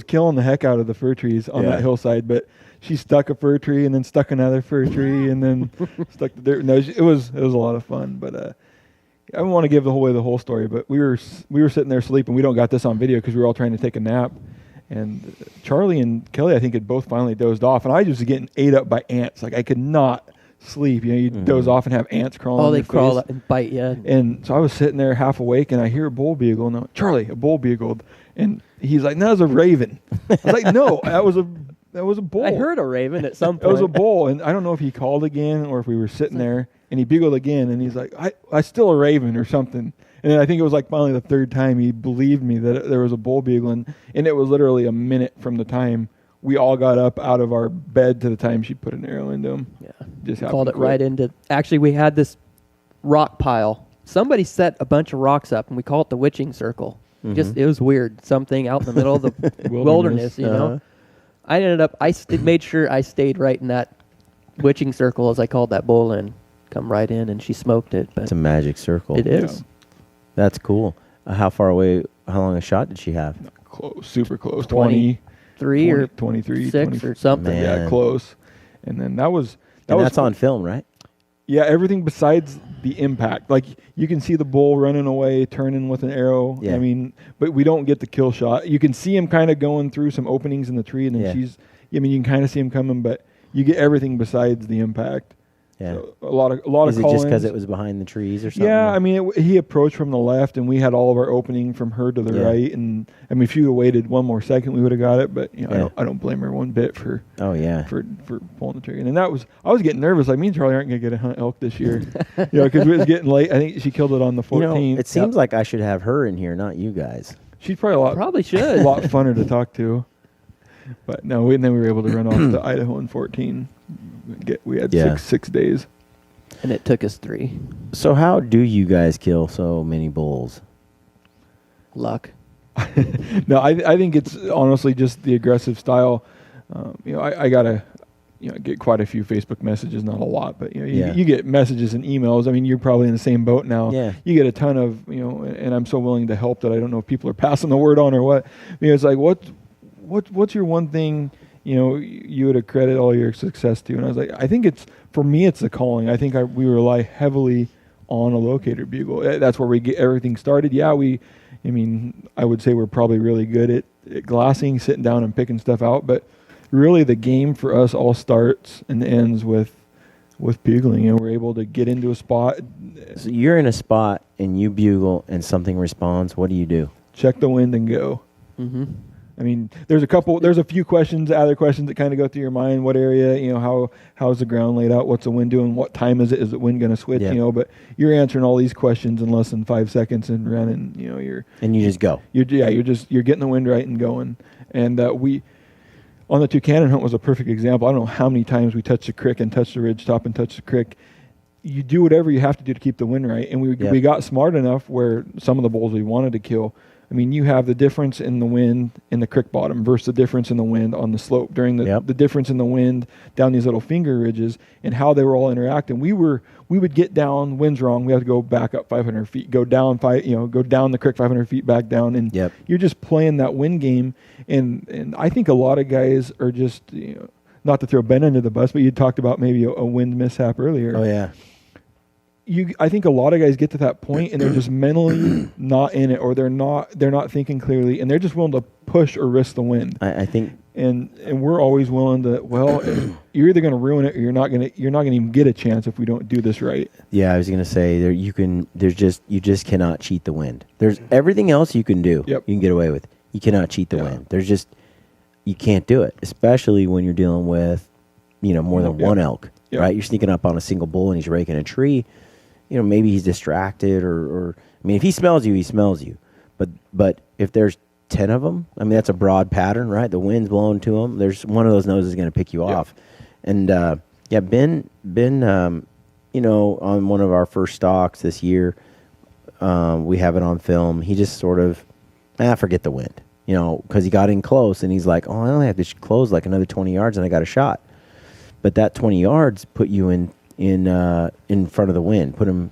killing the heck out of the fir trees on that hillside, but she stuck a fir tree and then stuck another fir tree and then stuck the dirt. No, it was a lot of fun, but I don't want to give the whole story, but we were sitting there sleeping. We don't got this on video because we were all trying to take a nap. And Charlie and Kelly, I think, had both finally dozed off, and I was just getting ate up by ants. Like, I could not sleep. You know, you doze off and have ants crawling. Oh, on they your crawl face. up and bite you. And so I was sitting there half awake, and I hear a bull bugle. And I'm like, Charlie, a bull bugled, and he's like, "No, that was a raven." I was like, "No, that was a bull." I heard a raven at some point. It was a bull, and I don't know if he called again or if we were sitting there, and he bugled again, and he's like, "I still a raven or something." And then I think it was like finally the 3rd time he believed me that there was a bull bugling, and it was literally a minute from the time we all got up out of our bed to the time she put an arrow into him. Yeah. Just called it right into. Actually, we had this rock pile. Somebody set a bunch of rocks up, and we call it the witching circle. Just it was weird. Something out in the middle of the wilderness, you know. I ended up. I made sure I stayed right in that witching circle, as I called that bull, and come right in, and she smoked it. But it's a magic circle. It is. Yeah. That's cool. How far away? How long a shot did she have? Close, super close. 23 or 23, 6 20, or something. Man. Yeah, close. And then that's on film, right? Yeah, everything besides the impact. Like, you can see the bull running away, turning with an arrow. Yeah. I mean, but we don't get the kill shot. You can see him kind of going through some openings in the tree, and then you can kind of see him coming, but you get everything besides the impact. Yeah. So a lot of Is it just because it was behind the trees or something? Yeah, I mean, he approached from the left, and we had all of our opening from her to the right. And I mean, if you would have waited one more second, we would have got it. But you know, I don't blame her one bit for for pulling the trigger. And I was getting nervous. Like, me and Charlie aren't going to get a hunt elk this year, you know, because it was getting late. I think she killed it on the 14th. You know, it seems like I should have her in here, not you guys. She's probably should a lot funner to talk to. But no, and then we were able to run off to Idaho in 14. We had 6 days. And it took us 3. So how do you guys kill so many bulls? Luck. No, I think it's honestly just the aggressive style. You know, I gotta get quite a few Facebook messages, not a lot, but you get messages and emails. I mean, you're probably in the same boat now. Yeah. You get a ton of and I'm so willing to help that I don't know if people are passing the word on or what. You know, it's like what's your one thing you would accredit all your success to? And I was like, I think for me it's the calling. I think we rely heavily on a locator bugle. That's where we get everything started. Yeah, I would say we're probably really good at glassing, sitting down and picking stuff out, but really the game for us all starts and ends with with bugling, and we're able to get into a spot. So you're in a spot and you bugle and something responds. What do you do? Check the wind and go. Mm-hmm. I mean, there's a few questions, other questions that kind of go through your mind. What area, how's the ground laid out? What's the wind doing? What time is it? Is the wind going to switch? Yeah. But you're answering all these questions in less than 5 seconds and running. And you just go. You're getting the wind right and going. And we on the Toucan hunt was a perfect example. I don't know how many times we touched the creek and touched the ridge top and touched the creek. You do whatever you have to do to keep the wind right. And we got smart enough where some of the bulls we wanted to kill. I mean, you have the difference in the wind in the creek bottom versus the difference in the wind on the slope during the difference in the wind down these little finger ridges and how they were all interacting. We would get down, wind's wrong. We have to go back up 500 feet, go down the creek 500 feet back down. And you're just playing that wind game. And I think a lot of guys are just, not to throw Ben under the bus, but you talked about maybe a wind mishap earlier. Oh, yeah. I think a lot of guys get to that point and they're just mentally not in it, or they're not thinking clearly, and they're just willing to push or risk the wind. I think, and we're always willing to. Well, you're either going to ruin it, or you're not going to even get a chance if we don't do this right. Yeah, I was going to say you just cannot cheat the wind. There's everything else you can do. Yep. You can get away with. You cannot cheat the wind. You can't do it, especially when you're dealing with, more than one elk, right? You're sneaking up on a single bull and he's raking a tree. Maybe he's distracted or I mean, if he smells you, he smells you. But if there's 10 of them, I mean, that's a broad pattern, right? The wind's blowing to them. There's one of those noses going to pick you off. And, Ben, on one of our first stalks this year, we have it on film. He just sort of, forget the wind, because he got in close and he's like, oh, I only have to close like another 20 yards and I got a shot. But that 20 yards put you in front of the wind, put him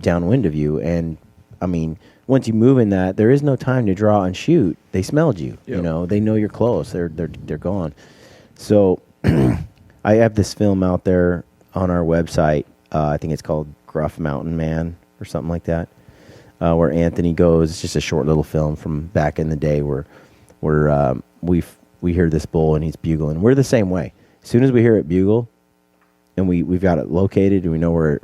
downwind of you. And I mean, once you move in that, there is no time to draw and shoot. They smelled you. They know you're close. They're gone. So I have this film out there on our website. I think it's called Gruff Mountain Man or something like that, where Anthony goes. It's just a short little film from back in the day where we hear this bull and he's bugling. We're the same way. As soon as we hear it bugle, and we've got it located, and we know where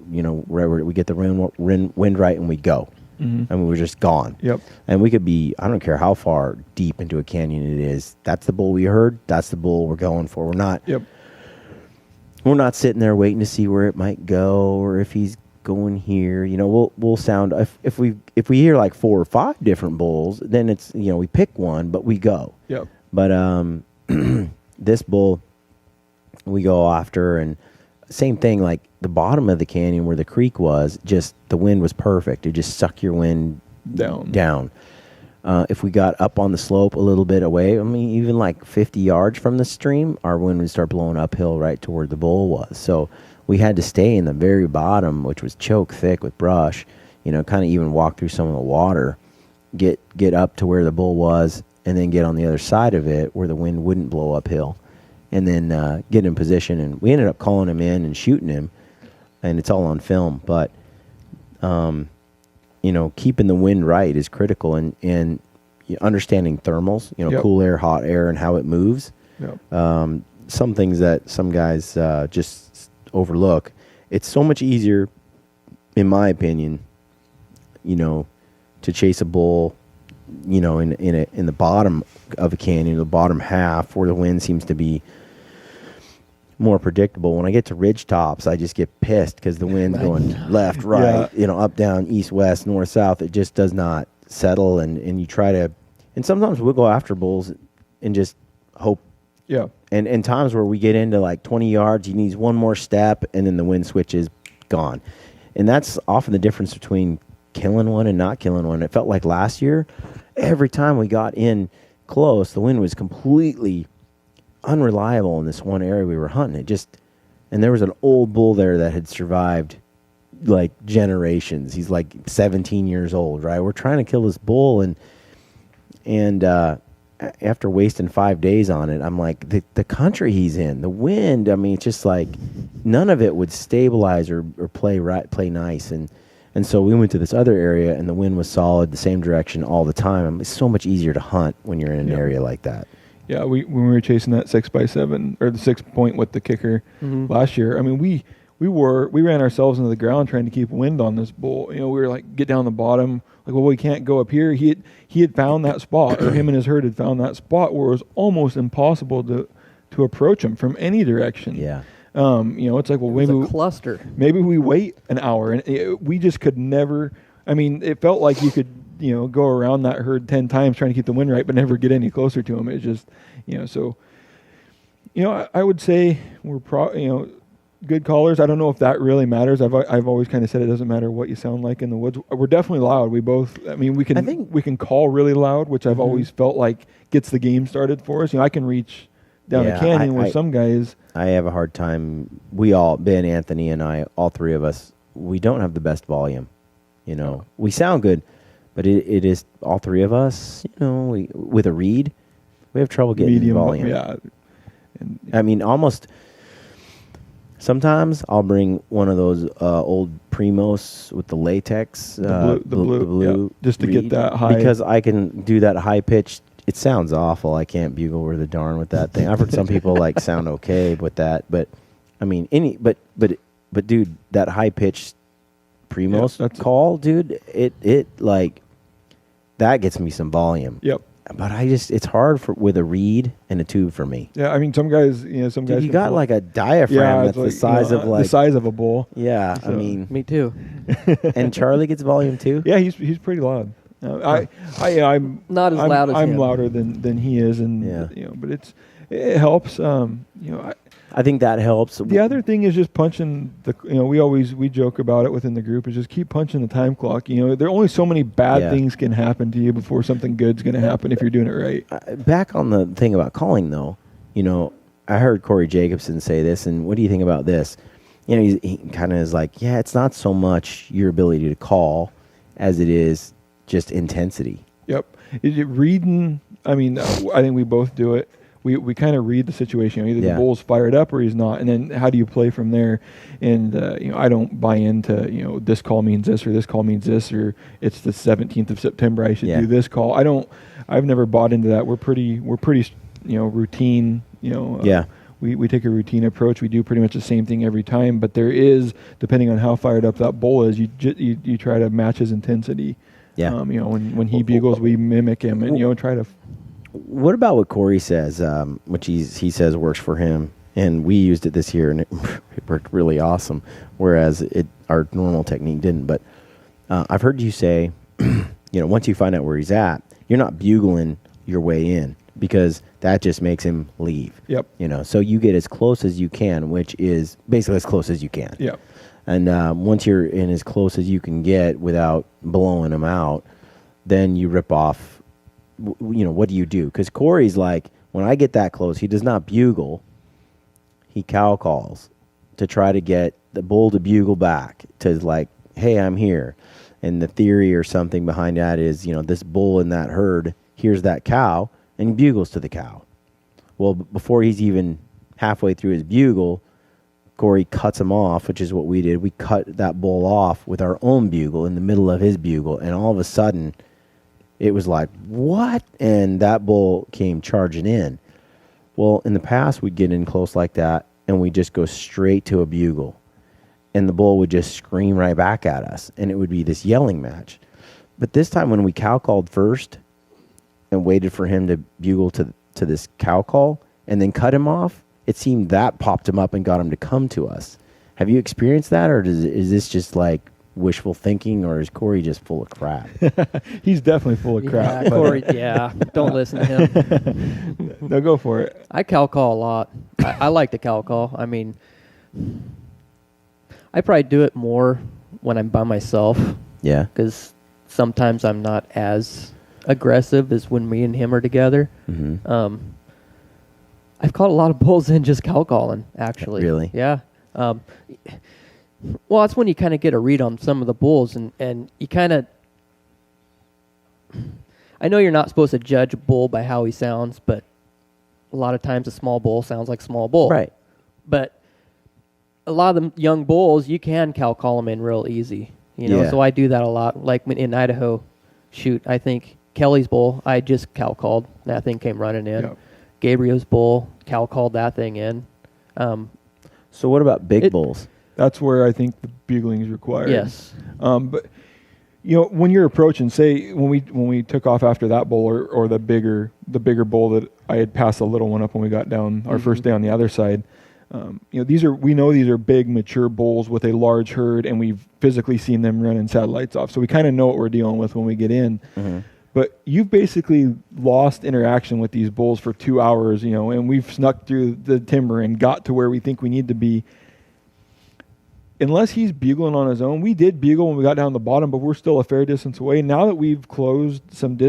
we get the wind right, and we go. Mm-hmm. I mean, we're just gone. Yep. And we could be, I don't care how far deep into a canyon it is. That's the bull we heard. That's the bull we're going for. We're not. Yep. We're not sitting there waiting to see where it might go or if he's going here. We'll sound if we hear like 4 or 5 different bulls, then it's we pick one, but we go. Yep. But this bull we go after, and same thing, like the bottom of the canyon where the creek was, just the wind was perfect. It just sucked your wind down. If we got up on the slope a little bit away, I mean, even like 50 yards from the stream, our wind would start blowing uphill right to where the bull was. So we had to stay in the very bottom, which was choke thick with brush, kind of even walk through some of the water, get up to where the bull was, and then get on the other side of it where the wind wouldn't blow uphill. And then get in position, and we ended up calling him in and shooting him, and it's all on film. But keeping the wind right is critical, and understanding thermals, cool air, hot air, and how it moves. Yep. Some things that some guys just overlook. It's so much easier, in my opinion, to chase a bull, in the bottom of a canyon, the bottom half where the wind seems to be more predictable. When I get to ridge tops, I just get pissed because the wind's going left, right, up, down, east, west, north, south. It just does not settle, and you try to, and sometimes we'll go after bulls and just hope. Yeah. And times where we get into like 20 yards, he needs one more step, and then the wind switches, gone. And that's often the difference between killing one and not killing one. It felt like last year, every time we got in close, the wind was completely unreliable in this one area we were hunting. And there was an old bull there that had survived like generations. He's like 17 years old, right? We're trying to kill this bull, and after wasting 5 days on it, I'm like, the country he's in, the wind, I mean, it's just like none of it would stabilize or play nice. And so we went to this other area, and the wind was solid, the same direction all the time. It's so much easier to hunt when you're in an area like that. Yeah, when we were chasing that 6x7 or the 6 point with the kicker last year, I mean, we we ran ourselves into the ground trying to keep wind on this bull. We were like, get down the bottom. Like, well, we can't go up here. He had found that spot, or him and his herd had found that spot where it was almost impossible to approach him from any direction. Yeah. It's like, well, It was a cluster. Maybe we wait an hour, and we just could never. I mean, it felt like you could, go around that herd 10 times trying to keep the wind right, but never get any closer to him. It just, so. I would say we're good callers. I don't know if that really matters. I've always kind of said it doesn't matter what you sound like in the woods. We're definitely loud. We both. I mean, we can call really loud, which I've always felt like gets the game started for us. I can reach down a canyon where some guys. I have a hard time. We all, Ben, Anthony, and I, all three of us, we don't have the best volume. We sound good, but it is all three of us. With a reed, we have trouble getting medium volume. Yeah. I mean, almost. Sometimes I'll bring one of those old Primos with the latex, the blue, just to reed, get that high. Because I can do that high pitch. It sounds awful. I can't bugle worth a darn with that thing. I've heard some people sound okay with that, but I mean but dude, that high pitched Primos call, dude, it that gets me some volume. Yep. But it's hard with a reed and a tube for me. Yeah, I mean, some guys, Dude, you got like a diaphragm that's the size of the size of a bull. Yeah, So. I mean, Me too. and Charlie gets volume too. Yeah, he's pretty loud. I'm Not as loud as I'm him. louder than he is, and but it helps. I think that helps. The other thing is just punching the. We joke about it within the group is just keep punching the time clock. There are only so many bad things can happen to you before something good's going to happen if you're doing it right. Back on the thing about calling though, I heard Corey Jacobson say this, and what do you think about this? He kind of is like, yeah, it's not so much your ability to call as it is just intensity. Yep. Is it reading? I mean, I think we both do it. We kind of read the situation. Either the bull's fired up or he's not, and then how do you play from there? And I don't buy into this call means this or this call means this or it's the 17th of September. I should do this call. I've never bought into that. We're pretty routine. We take a routine approach. We do pretty much the same thing every time. But there is, depending on how fired up that bull is, you try to match his intensity. Yeah. When he bugles, we mimic him and try to. What about what Corey says, which he says works for him, and we used it this year, and it worked really awesome, whereas our normal technique didn't. But I've heard you say, once you find out where he's at, you're not bugling your way in because that just makes him leave. Yep. So you get as close as you can, which is basically as close as you can. Yep. And once you're in as close as you can get without blowing him out, then you rip off. What do you do? Because Corey's like, when I get that close, he does not bugle. He cow calls to try to get the bull to bugle back to like, hey, I'm here. And the theory or something behind that is, this bull in that herd hears that cow and he bugles to the cow. Well, before he's even halfway through his bugle, Corey cuts him off, which is what we did. We cut that bull off with our own bugle in the middle of his bugle. And all of a sudden, it was like, what? And that bull came charging in. Well, in the past, we'd get in close like that, and we'd just go straight to a bugle. And the bull would just scream right back at us, and it would be this yelling match. But this time when we cow called first and waited for him to bugle to this cow call and then cut him off, it seemed that popped him up and got him to come to us. Have you experienced that, or is this just like wishful thinking, or is Corey just full of crap? He's definitely full of crap. Yeah, Corey, don't listen to him. No, go for it. I cow call a lot. I like to cow call. I mean, I probably do it more when I'm by myself. Yeah. Because sometimes I'm not as aggressive as when me and him are together. Mm-hmm. I've caught a lot of bulls in just cow calling, actually. Really? Yeah. Well, that's when you kind of get a read on some of the bulls, and you kind of... I know you're not supposed to judge a bull by how he sounds, but a lot of times a small bull sounds like a small bull. Right. But a lot of the young bulls, you can cow call them in real easy. Yeah. So I do that a lot. Like in Idaho, I think Kelly's bull, I just cow called. That thing came running in. Yep. Gabriel's bull, cow called that thing in. So what about big bulls? That's where I think the bugling is required. Yes. But when you're approaching, say when we took off after that bull or the bigger bull that I had passed the little one up when we got down our first day on the other side. These are big mature bulls with a large herd, and we've physically seen them running satellites off, so we kind of know what we're dealing with when we get in. But you've basically lost interaction with these bulls for 2 hours, and we've snuck through the timber and got to where we think we need to be. Unless he's bugling on his own, we did bugle when we got down the bottom, but we're still a fair distance away. Now that we've closed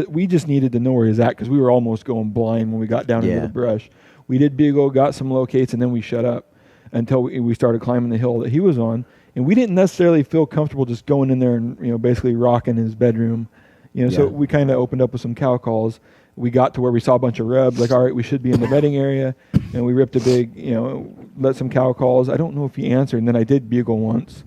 we just needed to know where he's at because we were almost going blind when we got down into the brush. We did bugle, got some locates, and then we shut up until we started climbing the hill that he was on. And we didn't necessarily feel comfortable just going in there and basically rocking his bedroom. So we kind of opened up with some cow calls. We got to where we saw a bunch of rubs, like, all right, we should be in the bedding area. And we ripped a big, let some cow calls. I don't know if he answered. And then I did bugle once,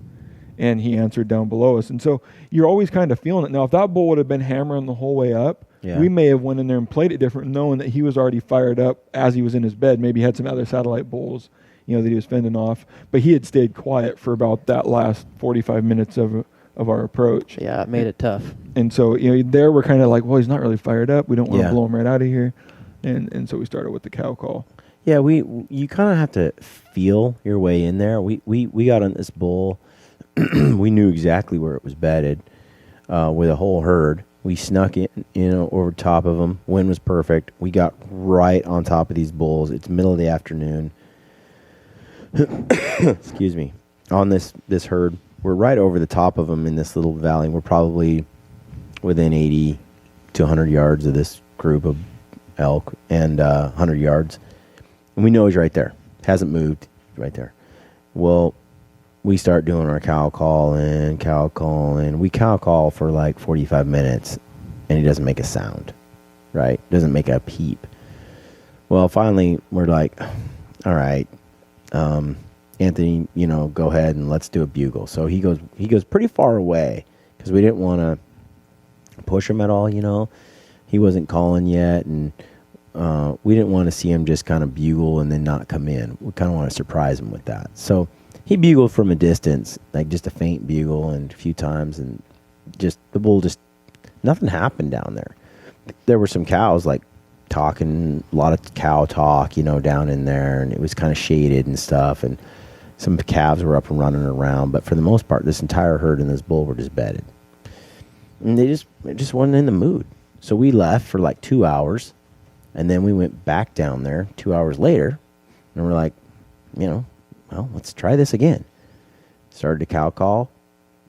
and he answered down below us. And so you're always kind of feeling it. Now, if that bull would have been hammering the whole way up, we may have went in there and played it different, knowing that he was already fired up as he was in his bed. Maybe he had some other satellite bulls, that he was fending off. But he had stayed quiet for about that last 45 minutes of our approach. Yeah, it made it tough. And so, there we're kind of like, well, he's not really fired up. We don't want to blow him right out of here. And so we started with the cow call. Yeah, you kind of have to feel your way in there. We got on this bull. We knew exactly where it was bedded with a whole herd. We snuck in, over top of them. Wind was perfect. We got right on top of these bulls. It's middle of the afternoon. Excuse me. On this herd, we're right over the top of them in this little valley. We're probably within 80 to 100 yards of this group of elk, and 100 yards. And we know he's right there. Hasn't moved. Right there. Well, we start doing our cow call, and we cow call for like 45 minutes, and he doesn't make a sound, right? Doesn't make a peep. Well, finally, we're like, all right, Anthony, go ahead and let's do a bugle. So he goes pretty far away because we didn't want to push him at all, He wasn't calling yet, and we didn't want to see him just kind of bugle and then not come in. We kind of want to surprise him with that. So he bugled from a distance, like just a faint bugle, and a few times, and just the bull nothing happened down there. There were some cows like talking, a lot of cow talk, down in there, and it was kind of shaded and stuff, and some calves were up and running around, but for the most part, this entire herd and this bull were just bedded. And they just wasn't in the mood. So we left for like 2 hours, and then we went back down there 2 hours later, and we're like, well, let's try this again. Started a cow call.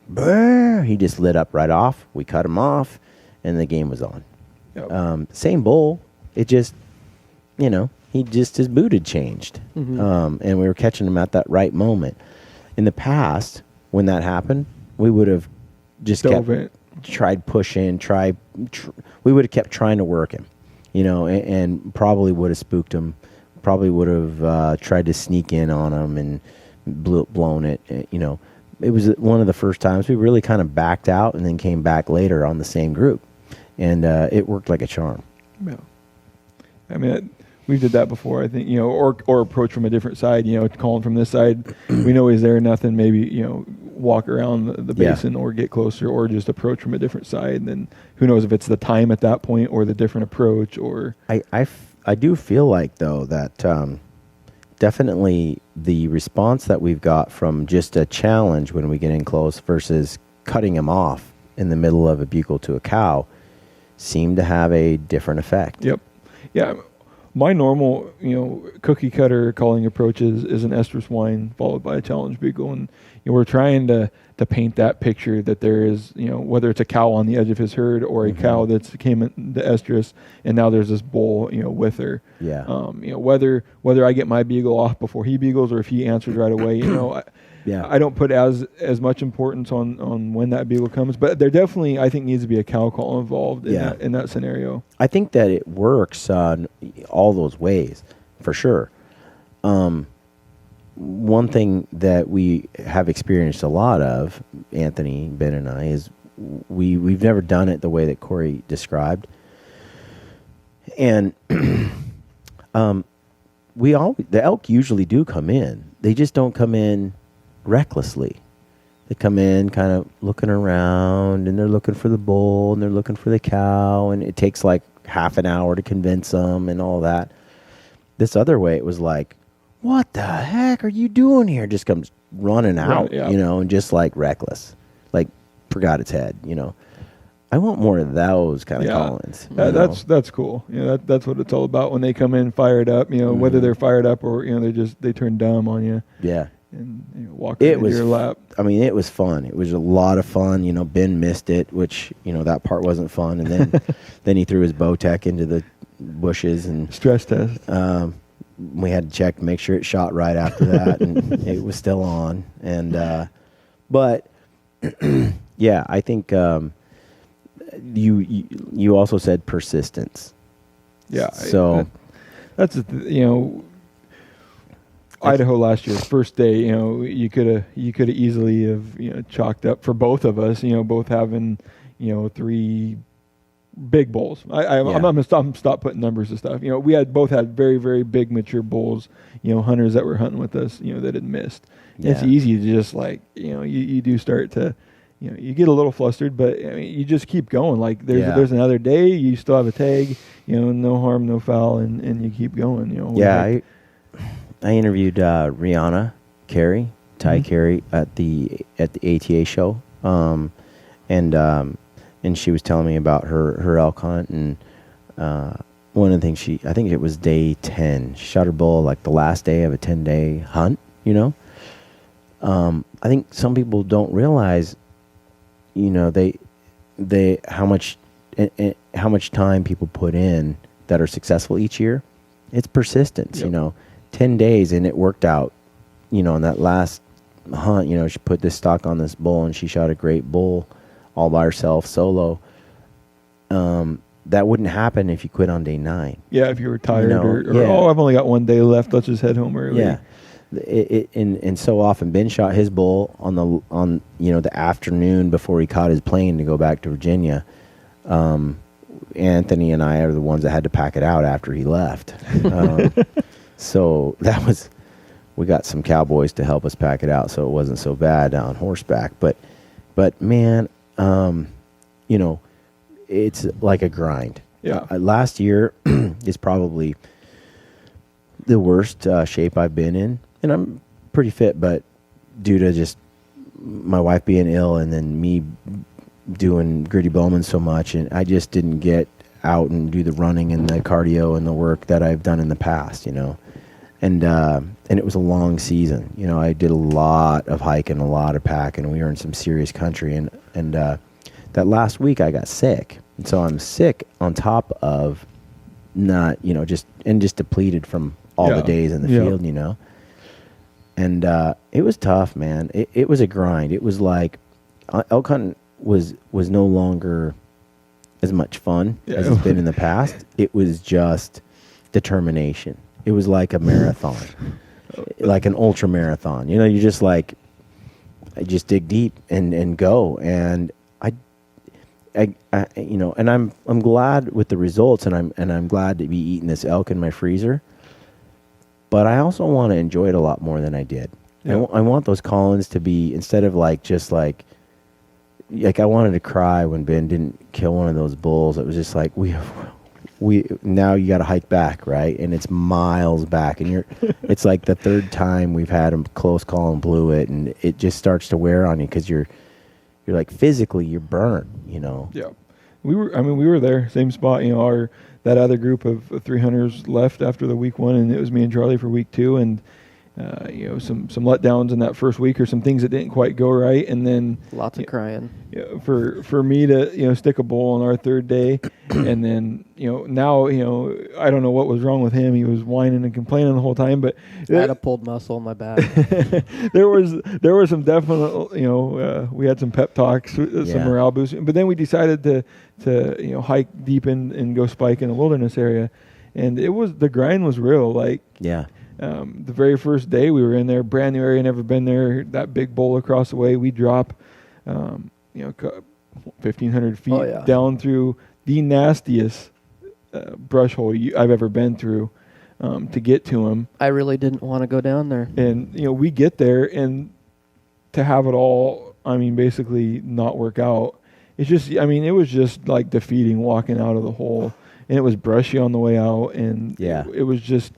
Brr! He just lit up right off. We cut him off, and the game was on. Yep. Same bull. It just, his mood had changed. And we were catching him at that right moment. In the past, when that happened, we would have just tried pushing, we would have kept trying to work him, and probably would have spooked him. Probably would have tried to sneak in on him and blown it. It was one of the first times we really kind of backed out and then came back later on the same group, and it worked like a charm. Yeah, I mean, we did that before. I think or approach from a different side. Calling from this side, we know he's there. Nothing. Maybe walk around the basin or get closer, or just approach from a different side. And then who knows if it's the time at that point or the different approach or. I do feel like, though, that definitely the response that we've got from just a challenge when we get in close versus cutting him off in the middle of a bugle to a cow seem to have a different effect. Yep. Yeah. My normal, cookie cutter calling approach is an estrus whine followed by a challenge bugle. And we're trying to paint that picture that there is, whether it's a cow on the edge of his herd or a cow that's came in the estrus and now there's this bull, with her. Yeah. Whether I get my bugle off before he bugles or if he answers right away, I don't put as much importance on when that bugle comes, but there definitely, I think, needs to be a cow call involved in that scenario. I think that it works all those ways, for sure. One thing that we have experienced a lot of, Anthony, Ben, and I, is we've never done it the way that Corey described, and the elk usually do come in. They just don't come in recklessly. They come in kind of looking around, and they're looking for the bull, and they're looking for the cow, and it takes like half an hour to convince them and all that. This other way, it was like, what the heck are you doing here? Just comes running out, and just like reckless, like forgot its head, I want more of those kind of call-ins. That's cool. That's what it's all about when they come in fired up. Whether they're fired up or they turn dumb on you. Yeah, and walk into your lap. I mean, it was fun. It was a lot of fun. Ben missed it, which that part wasn't fun. And then then he threw his Bowtech into the bushes and stress test. We had to check to make sure it shot right after that, and it was still on. And but yeah, I think. You also said persistence. Yeah. So that's Idaho last year, first day. You could have easily have chalked up for both of us. Both having 3 big bulls. I'm not gonna stop putting numbers and stuff. We had both had very, very big mature bulls. Hunters that were hunting with us. That had missed. Yeah. It's easy to just you do start to. You get a little flustered, but you just keep going. Like there's another day, you still have a tag, no harm, no foul, and you keep going. Yeah, I interviewed Rihanna Carey, Ty Carey at the ATA show, and she was telling me about her elk hunt, and one of the things I think it was day 10, she shot her bull like the last day of a 10-day hunt. I think some people don't realize. They how much time people put in that are successful each year. It's persistence. 10 days, and it worked out. In that last hunt, she put this stock on this bull, and she shot a great bull all by herself, solo. That wouldn't happen if you quit on day 9. Yeah, if you were tired or I've only got 1 day left. Let's just head home early. Yeah. And so often Ben shot his bull on the afternoon before he caught his plane to go back to Virginia. Anthony and I are the ones that had to pack it out after he left. So we got some cowboys to help us pack it out, so it wasn't so bad on horseback. But man, it's like a grind. Yeah. Last year is probably the worst shape I've been in. And I'm pretty fit, but due to just my wife being ill and then me doing Gritty Bowmen so much, and I just didn't get out and do the running and the cardio and the work that I've done in the past, And it was a long season. I did a lot of hiking, a lot of packing. We were in some serious country, and that last week I got sick, and so I'm sick on top of not, just depleted from all the days in the field, And it was tough, man. It was a grind. It was like elk hunting was no longer as much fun as it's been in the past. It was just determination. It was like a marathon, like an ultra marathon. You just I just dig deep and go. And and I'm glad with the results, and I'm glad to be eating this elk in my freezer. But I also want to enjoy it a lot more than I did. Yeah. I want those call-ins to be, instead of I wanted to cry when Ben didn't kill one of those bulls. It was just like, we now you got to hike back, right? And it's miles back, and it's like the 3rd time we've had a close call and blew it, and it just starts to wear on you because you're like physically you're burnt, Yeah, we were there, same spot. That other group of 3 hunters left after the week 1, and it was me and Charlie for week 2, and some letdowns in that first week, or some things that didn't quite go right, and then lots of crying. For me to stick a bull on our 3rd day, and then now I don't know what was wrong with him. He was whining and complaining the whole time, but I had a pulled muscle in my back. there was some definite we had some pep talks, some morale boosting, but then we decided to hike deep and go spike in the wilderness area, and the grind was real. The very first day we were in there, brand new area, never been there. That big bull across the way, we drop 1,500 feet down through the nastiest brush hole I've ever been through to get to him. I really didn't want to go down there. And we get there, and to have it all, I mean, basically not work out, it's just, I mean, it was just like defeating walking out of the hole, and it was brushy on the way out, and it was just,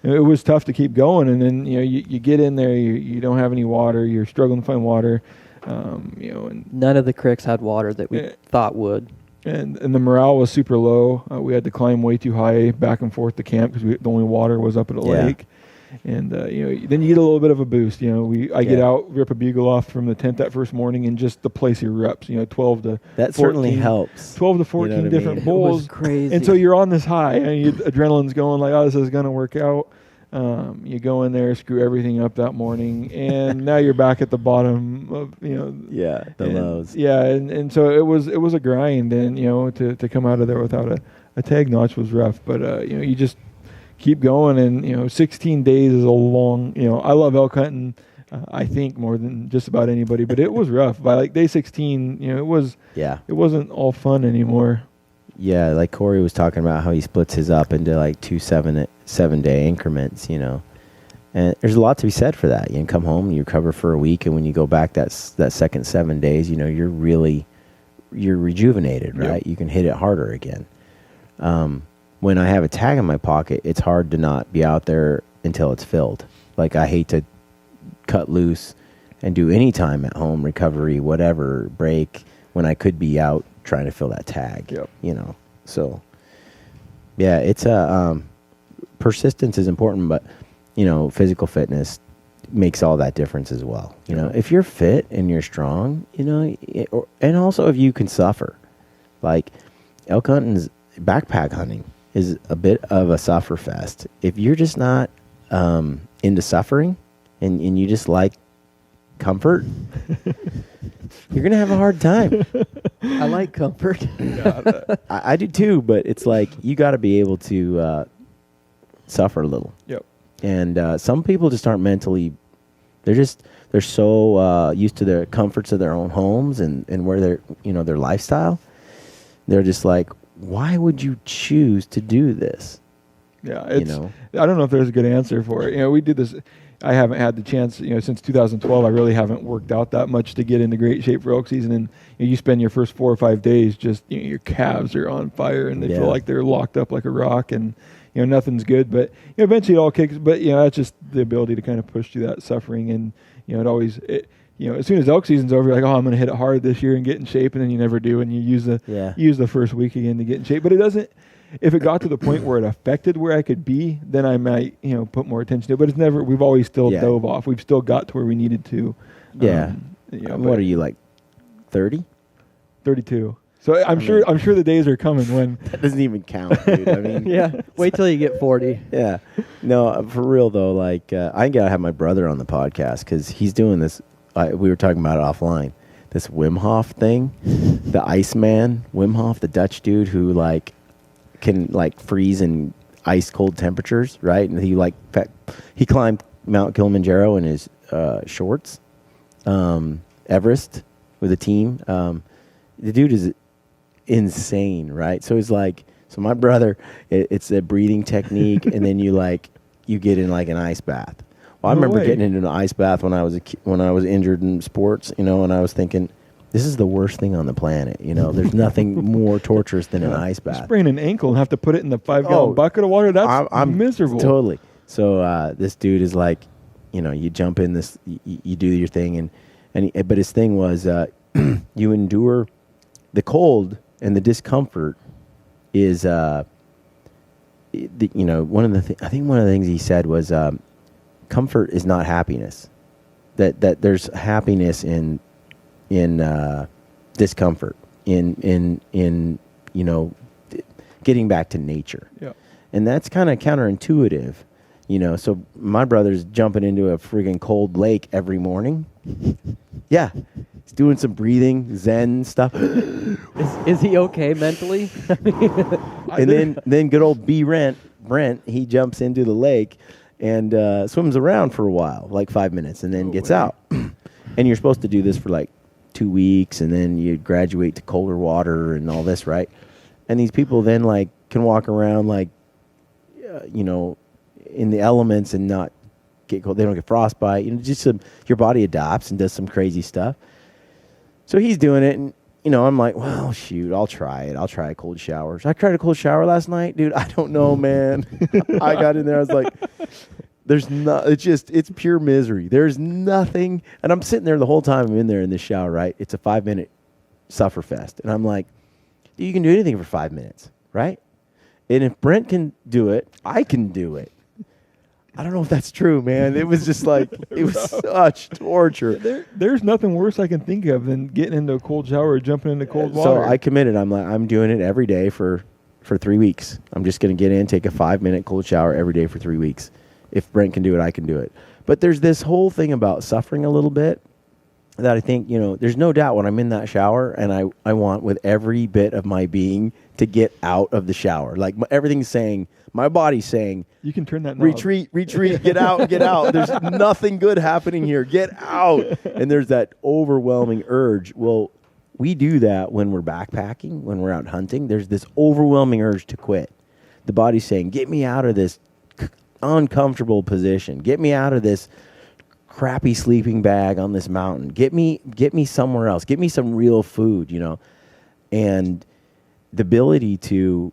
it was tough to keep going. And then, you know, you get in there, you don't have any water, you're struggling to find water, you know, and none of the creeks had water that we thought would. And the morale was super low. We had to climb way too high back and forth to camp because the only water was up at the lake. And you know, then you get a little bit of a boost. You know, I get out, rip a bugle off from the tent that first morning, and just the place erupts. You know, 12 to that 14, certainly helps. 12 to 14 you know different bulls. It was crazy. And so you're on this high, and adrenaline's going like, oh, this is going to work out. You go in there, screw everything up that morning, and now you're back at the bottom of, you know, the lows. Yeah, and so it was a grind, and you know, to come out of there without a tag notch was rough. But you know, you just keep going, and you know, 16 days is a long. You know, I love elk hunting. I think more than just about anybody, but it was rough. By like day 16, you know, it wasn't all fun anymore. Yeah, like Corey was talking about how he splits his up into like 2 7-day increments, you know. And there's a lot to be said for that. You can come home, you recover for a week, and when you go back that second 7 days, you know, you're rejuvenated, right? Yep. You can hit it harder again. When I have a tag in my pocket, it's hard to not be out there until it's filled. Like, I hate to cut loose and do any time at home, recovery, whatever, break, when I could be out trying to fill that tag. Yep. You know. So yeah, it's persistence is important, but you know, physical fitness makes all that difference as well. You know, if you're fit and you're strong, you know, and also if you can suffer, like elk hunting, backpack hunting is a bit of a suffer fest. If you're just not into suffering and you just like comfort, you're gonna have a hard time. I like comfort. I do too, but it's like you got to be able to suffer a little. Yep. And some people just aren't mentally. They're so used to their comforts of their own homes and where they're, you know, their lifestyle. They're just like, why would you choose to do this? Yeah, I don't know if there's a good answer for it. You know, we did this. I haven't had the chance, you know, since 2012. I really haven't worked out that much to get into great shape for elk season. And you spend your first 4 or 5 days just, you know, your calves are on fire and they feel like they're locked up like a rock, and you know, nothing's good. But you know, eventually it all kicks. But you know, that's just the ability to kind of push through that suffering. And you know, you know, as soon as elk season's over, you're like, oh, I'm going to hit it hard this year and get in shape, and then you never do, and you use the first week again to get in shape. But it doesn't. If it got to the point where it affected where I could be, then I might, you know, put more attention to it. But it's never. We've always still dove off. We've still got to where we needed to. Yeah. You know, what are you, like 30? 32. So I'm sure the days are coming when that doesn't even count, dude. I mean, yeah. Wait till you get 40. Yeah. No, for real though. Like I gotta have my brother on the podcast because he's doing this. We were talking about it offline. This Wim Hof thing, the Iceman Wim Hof, the Dutch dude who like can like freeze in ice cold temperatures, right? And he climbed Mount Kilimanjaro in his shorts, Everest with a team. The dude is insane, right? So he's like, so my brother, it's a breathing technique, and then you get in like an ice bath. Well, I remember getting into an ice bath when I was injured in sports, you know, and I was thinking, this is the worst thing on the planet. You know, there's nothing more torturous than an ice bath. Sprain an ankle and have to put it in the 5-gallon bucket of water. That's I'm miserable. Totally. So this dude is like, you know, you jump in this, you do your thing, but his thing was you endure the cold and the discomfort is, you know, I think one of the things he said was comfort is not happiness. That there's happiness in discomfort, in you know, getting back to nature. Yeah. And that's kind of counterintuitive, you know. So my brother's jumping into a friggin' cold lake every morning. Yeah. He's doing some breathing, Zen stuff. Is he okay mentally? And then good old Brent, he jumps into the lake and swims around for a while, like 5 minutes, and then gets out. And you're supposed to do this for like 2 weeks, and then you graduate to colder water and all this, right? And these people then like can walk around like, you know, in the elements and not get cold. They don't get frostbite. Just your body adapts and does some crazy stuff. So he's doing it, and I'm like, well, shoot, I'll try it. I'll try a cold shower. So I tried a cold shower last night, dude. I don't know, man. I got in there. I was like, it's pure misery. There's nothing. And I'm sitting there the whole time I'm in there in this shower, right? It's a 5-minute suffer fest. And I'm like, dude, you can do anything for 5 minutes, right? And if Brent can do it, I can do it. I don't know if that's true, man. It was just like, it was such torture. There's nothing worse I can think of than getting into a cold shower or jumping into cold water. So I committed. I'm doing it every day for 3 weeks. I'm just going to get in, take a 5-minute cold shower every day for 3 weeks. If Brent can do it, I can do it. But there's this whole thing about suffering a little bit that I think, there's no doubt when I'm in that shower and I want with every bit of my being to get out of the shower. Like everything's saying, my body's saying, you can turn that knob. Retreat, get out, get out. There's nothing good happening here. Get out. And there's that overwhelming urge. Well, we do that when we're backpacking, when we're out hunting. There's this overwhelming urge to quit. The body's saying, get me out of this uncomfortable position. Get me out of this crappy sleeping bag on this mountain. Get me somewhere else. Get me some real food, And the ability to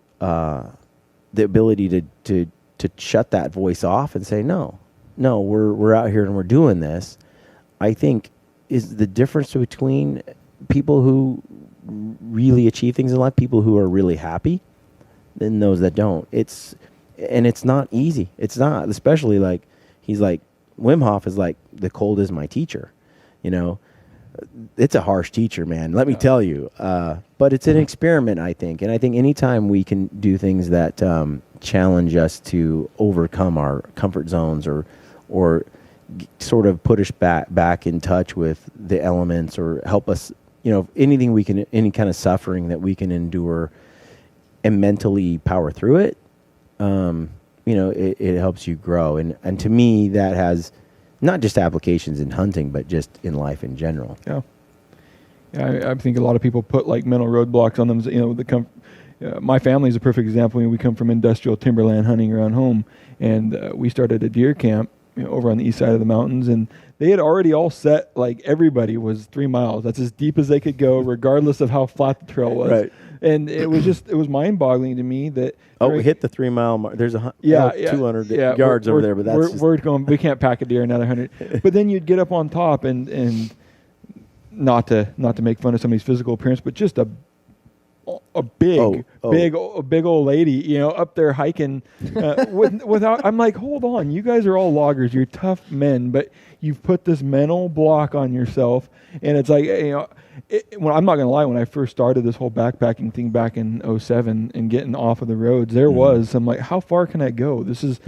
shut that voice off and say, no, we're out here and we're doing this, I think is the difference between people who really achieve things in life, people who are really happy, and those that don't. It's not easy. It's not, especially like, he's like, Wim Hof is like, the cold is my teacher, It's a harsh teacher, man. Let me tell you. But it's an experiment, I think. And I think anytime we can do things that challenge us to overcome our comfort zones or sort of put us back in touch with the elements or help us, anything we can, any kind of suffering that we can endure and mentally power through it, it helps you grow. And to me, that has not just applications in hunting, but just in life in general. Yeah. I think a lot of people put like mental roadblocks on them. My family is a perfect example. We come from industrial timberland hunting around home, and we started a deer camp over on the east side of the mountains, and they had already all set, like everybody was 3 miles. That's as deep as they could go, regardless of how flat the trail was. Right. And it was mind-boggling to me that. We hit the 3 mile mark. There's 200 yards over there, but we're going. We can't pack a deer another 100. But then you'd get up on top and not to make fun of somebody's physical appearance, but just a big old lady, up there hiking without. I'm like, hold on, you guys are all loggers. You're tough men, but you've put this mental block on yourself, and it's like, I'm not gonna lie. When I first started this whole backpacking thing back in 2007 and getting off of the roads, there was I'm like, how far can I go? This is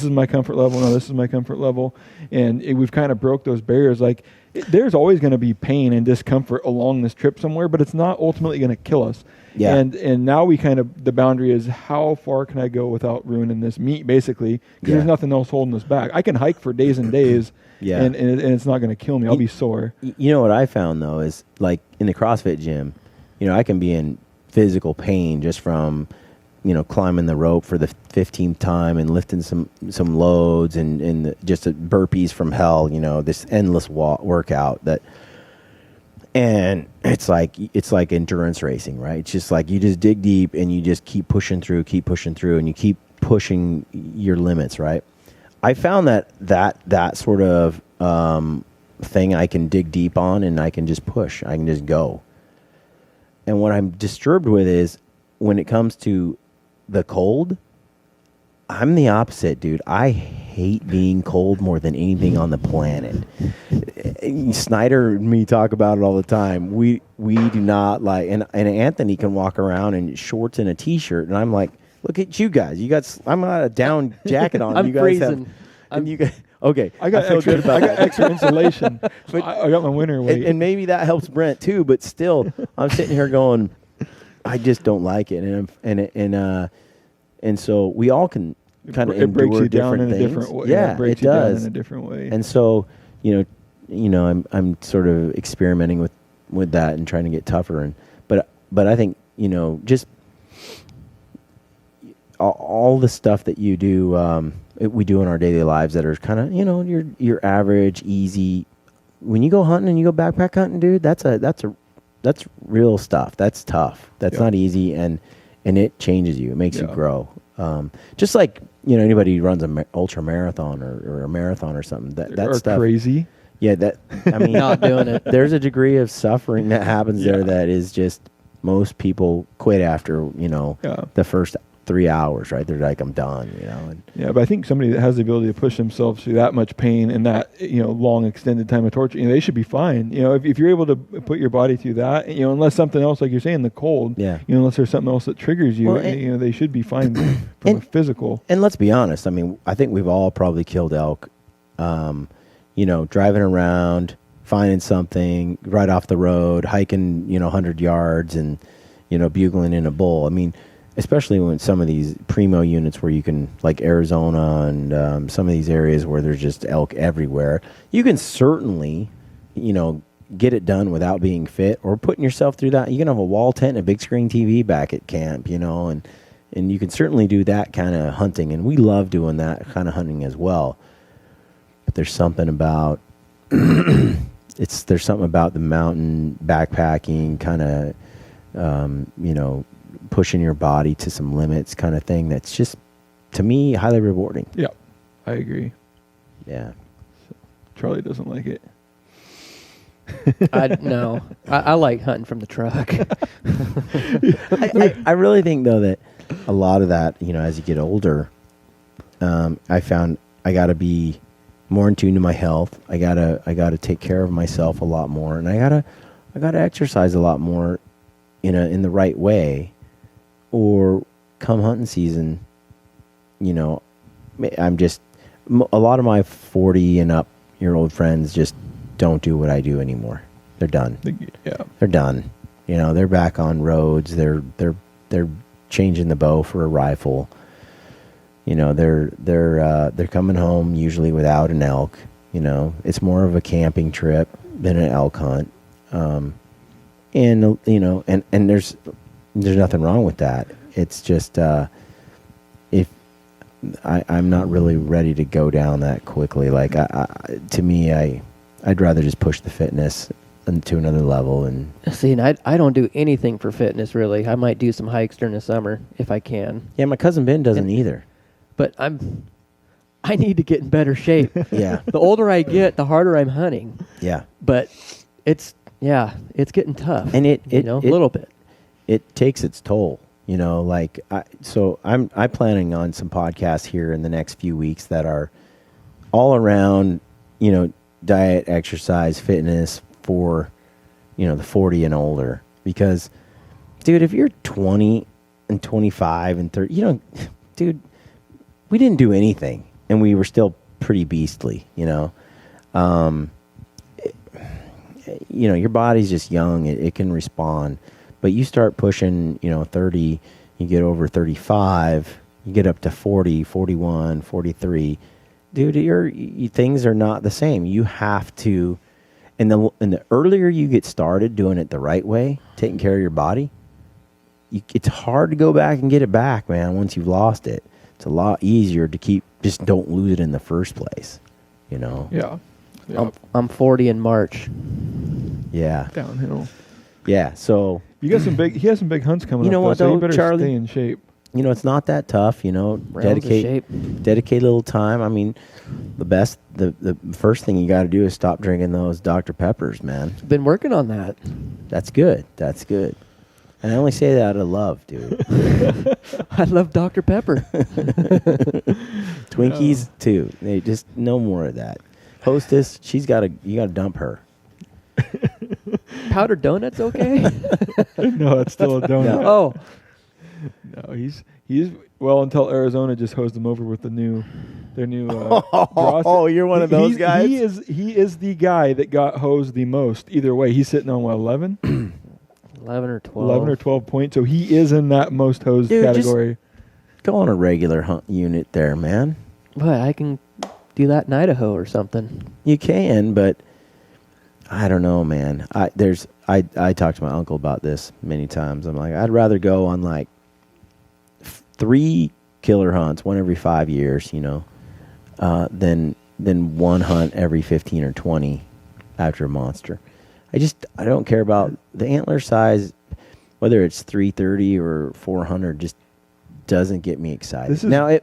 my comfort level. No, this is my comfort level, and we've kind of broke those barriers. Like, there's always going to be pain and discomfort along this trip somewhere, but it's not ultimately going to kill us. Yeah. And now the boundary is, how far can I go without ruining this meat, basically, because there's nothing else holding us back. I can hike for days and days, and it's not going to kill me. I'll be sore. You know what I found, though, is like in the CrossFit gym, I can be in physical pain just from, climbing the rope for the 15th time and lifting some loads and just burpees from hell, this endless workout and it's like endurance racing, right? It's just like you just dig deep and you just keep pushing through and you keep pushing your limits, right? I found that sort of thing I can dig deep on and I can just push. I can just go. And what I'm disturbed with is when it comes to the cold, I'm the opposite, dude. I hate being cold more than anything on the planet. Snyder and me talk about it all the time. We do not like, and Anthony can walk around in shorts and a t-shirt, and I'm like, look at you guys. I'm got a down jacket on. I'm you guys freezing. Okay, I got extra insulation. But I got my winter weight, and maybe that helps Brent too. But still, I'm sitting here going, I just don't like it, and so we all can kind of endure breaks you down in things. a different way. Yeah, it breaks it you does down in a different way. And so, I'm sort of experimenting with that and trying to get tougher. But I think just all the stuff that you do we do in our daily lives that are kind of, your average, easy. When you go hunting and you go backpack hunting, dude, that's real stuff. That's tough. That's not easy, and it changes you. It makes you grow. Just like, anybody who runs an ultra marathon or a marathon or something. That stuff crazy. Yeah, I mean, Not doing it. There's a degree of suffering that happens there that is just, most people quit after, the first 3 hours, right? They're like, I'm done, And But I think somebody that has the ability to push themselves through that much pain and that, long extended time of torture, they should be fine. If you're able to put your body through that, unless something else, like you're saying, the cold, unless there's something else that triggers you, well, they should be fine from a physical. And let's be honest. I mean, I think we've all probably killed elk, driving around, finding something right off the road, hiking, 100 yards and, bugling in a bull. I mean, especially when some of these primo units where you can, like Arizona and some of these areas where there's just elk everywhere, you can certainly, get it done without being fit or putting yourself through that. You can have a wall tent and a big screen TV back at camp, and you can certainly do that kind of hunting. And we love doing that kind of hunting as well. But there's something about, there's something about the mountain backpacking kind of, pushing your body to some limits kind of thing that's just, to me, highly rewarding. Yeah, I agree. Yeah. Charlie doesn't like it. No, I like hunting from the truck. I really think, though, that a lot of that, as you get older, I found I got to be more in tune to my health. I gotta take care of myself a lot more, and I gotta exercise a lot more in the right way. Or come hunting season, I'm just, a lot of my 40 and up year old friends just don't do what I do anymore. They're done. They're done. They're back on roads. They're changing the bow for a rifle. They're coming home usually without an elk. It's more of a camping trip than an elk hunt. And there's nothing wrong with that. It's just if I'm not really ready to go down that quickly. Like to me, I'd rather just push the fitness to another level. And see, and I don't do anything for fitness really. I might do some hikes during the summer if I can. Yeah, my cousin Ben doesn't either. But I need to get in better shape. Yeah. The older I get, the harder I'm hunting. Yeah. But it's getting tough. And a little bit. It takes its toll, I'm planning on some podcasts here in the next few weeks that are all around, diet, exercise, fitness for, the 40 and older. Because, dude, if you're 20 and 25 and 30, dude, we didn't do anything and we were still pretty beastly, your body's just young. It can respond. But you start pushing, 30, you get over 35, you get up to 40, 41, 43. Dude, things are not the same. You have to, and the earlier you get started doing it the right way, taking care of your body, it's hard to go back and get it back, man, once you've lost it. It's a lot easier to just don't lose it in the first place, Yeah. I'm 40 in March. Yeah. Downhill. Yeah, so he has some big hunts coming up. What, so though, you better Charlie? stay in shape. It's not that tough, dedicate a little time. I mean, the first thing you got to do is stop drinking those Dr. Peppers, man. Been working on that. That's good. And I only say that out of love, dude. I love Dr. Pepper. Twinkies too. They just no more of that. Hostess, you got to dump her. Powdered donuts, okay? No, it's still a donut. Oh, no, he's well until Arizona just hosed him over with their new. Oh, you're one of those guys. He is the guy that got hosed the most. Either way, he's sitting on 11? 11 or 12. 11 or 12 points. So he is in that most hosed category. Go on a regular hunt unit there, man. But I can do that in Idaho or something. You can, but I don't know, man. I talked to my uncle about this many times. I'm like, I'd rather go on like 3 killer hunts, one every 5 years, than one hunt every 15 or 20 after a monster. I don't care about the antler size, whether it's 330 or 400. Just doesn't get me excited.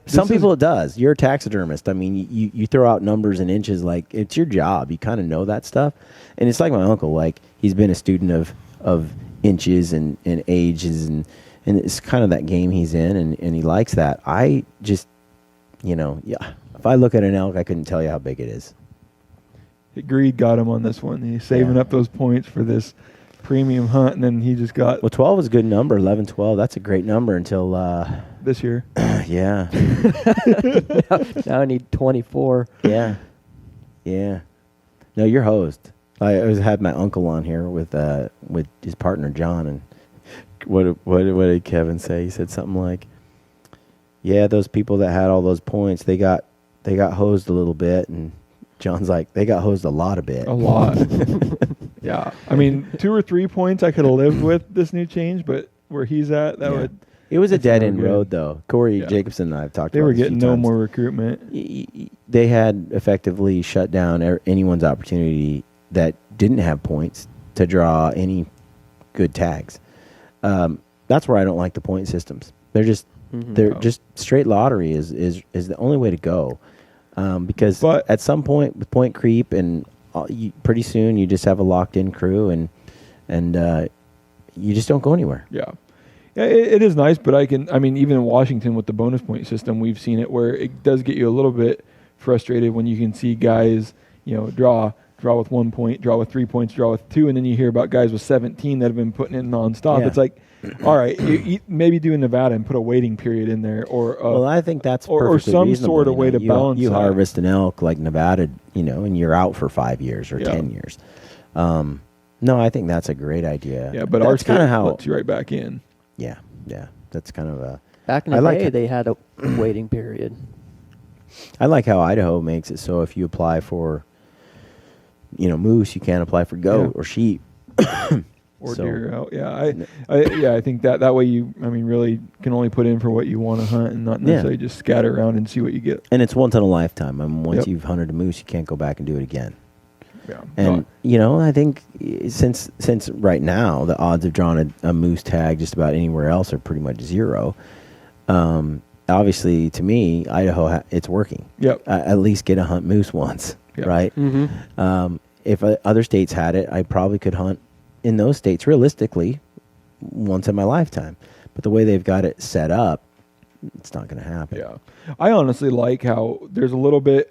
Some people it does. You're a taxidermist. I mean, you throw out numbers and inches like it's your job. You kind of know that stuff. And it's like my uncle. Like he's been a student of inches and ages and it's kind of that game he's in and he likes that. I just, if I look at an elk, I couldn't tell you how big it is. Greed got him on this one. He's saving up those points for this premium hunt, and then he just got... Well, 12 is a good number. 11, 12, that's a great number until... this year. Yeah. now I need 24. Yeah. No, you're host. I had my uncle on here with his partner, John, and what did Kevin say? He said something like, yeah, those people that had all those points, they got hosed a little bit, and John's like, they got hosed a lot of bit. A lot. Yeah. I mean, 2 or 3 points I could have lived with this new change, but where he's at, it was a dead-end road, though. Corey Jacobson and I have talked about it. They were getting no more recruitment. They had effectively shut down anyone's opportunity that didn't have points to draw any good tags. That's where I don't like the point systems. They're just just straight lottery is the only way to go. Because at some point with point creep and pretty soon you just have a locked-in crew and you just don't go anywhere. Yeah. Yeah, it is nice, but even in Washington with the bonus point system, we've seen it where it does get you a little bit frustrated when you can see guys, draw with 1 point, draw with 3 points, draw with 2, and then you hear about guys with 17 that have been putting it nonstop. Yeah. It's like, all right, maybe do in Nevada and put a waiting period in there, or I think that's or some reasonable. Sort of way to balance. You harvest an elk like Nevada, and you're out for 5 years or 10 years. No, I think that's a great idea. Yeah, but that's kind of how puts you right back in. Yeah, that's kind of a... Back in the day, they had a waiting period. I like how Idaho makes it so if you apply for, moose, you can't apply for goat or sheep. Or deer out. Yeah, I think that way you, really can only put in for what you want to hunt and not necessarily just scatter around and see what you get. And it's once in a lifetime. Once you've hunted a moose, you can't go back and do it again. Yeah. And, I think since right now, the odds of drawing a moose tag just about anywhere else are pretty much zero. Obviously, to me, Idaho, it's working. Yep. At least get a hunt moose once, right? Mm-hmm. If other states had it, I probably could hunt in those states realistically once in my lifetime. But the way they've got it set up, it's not going to happen. Yeah. I honestly like how there's a little bit,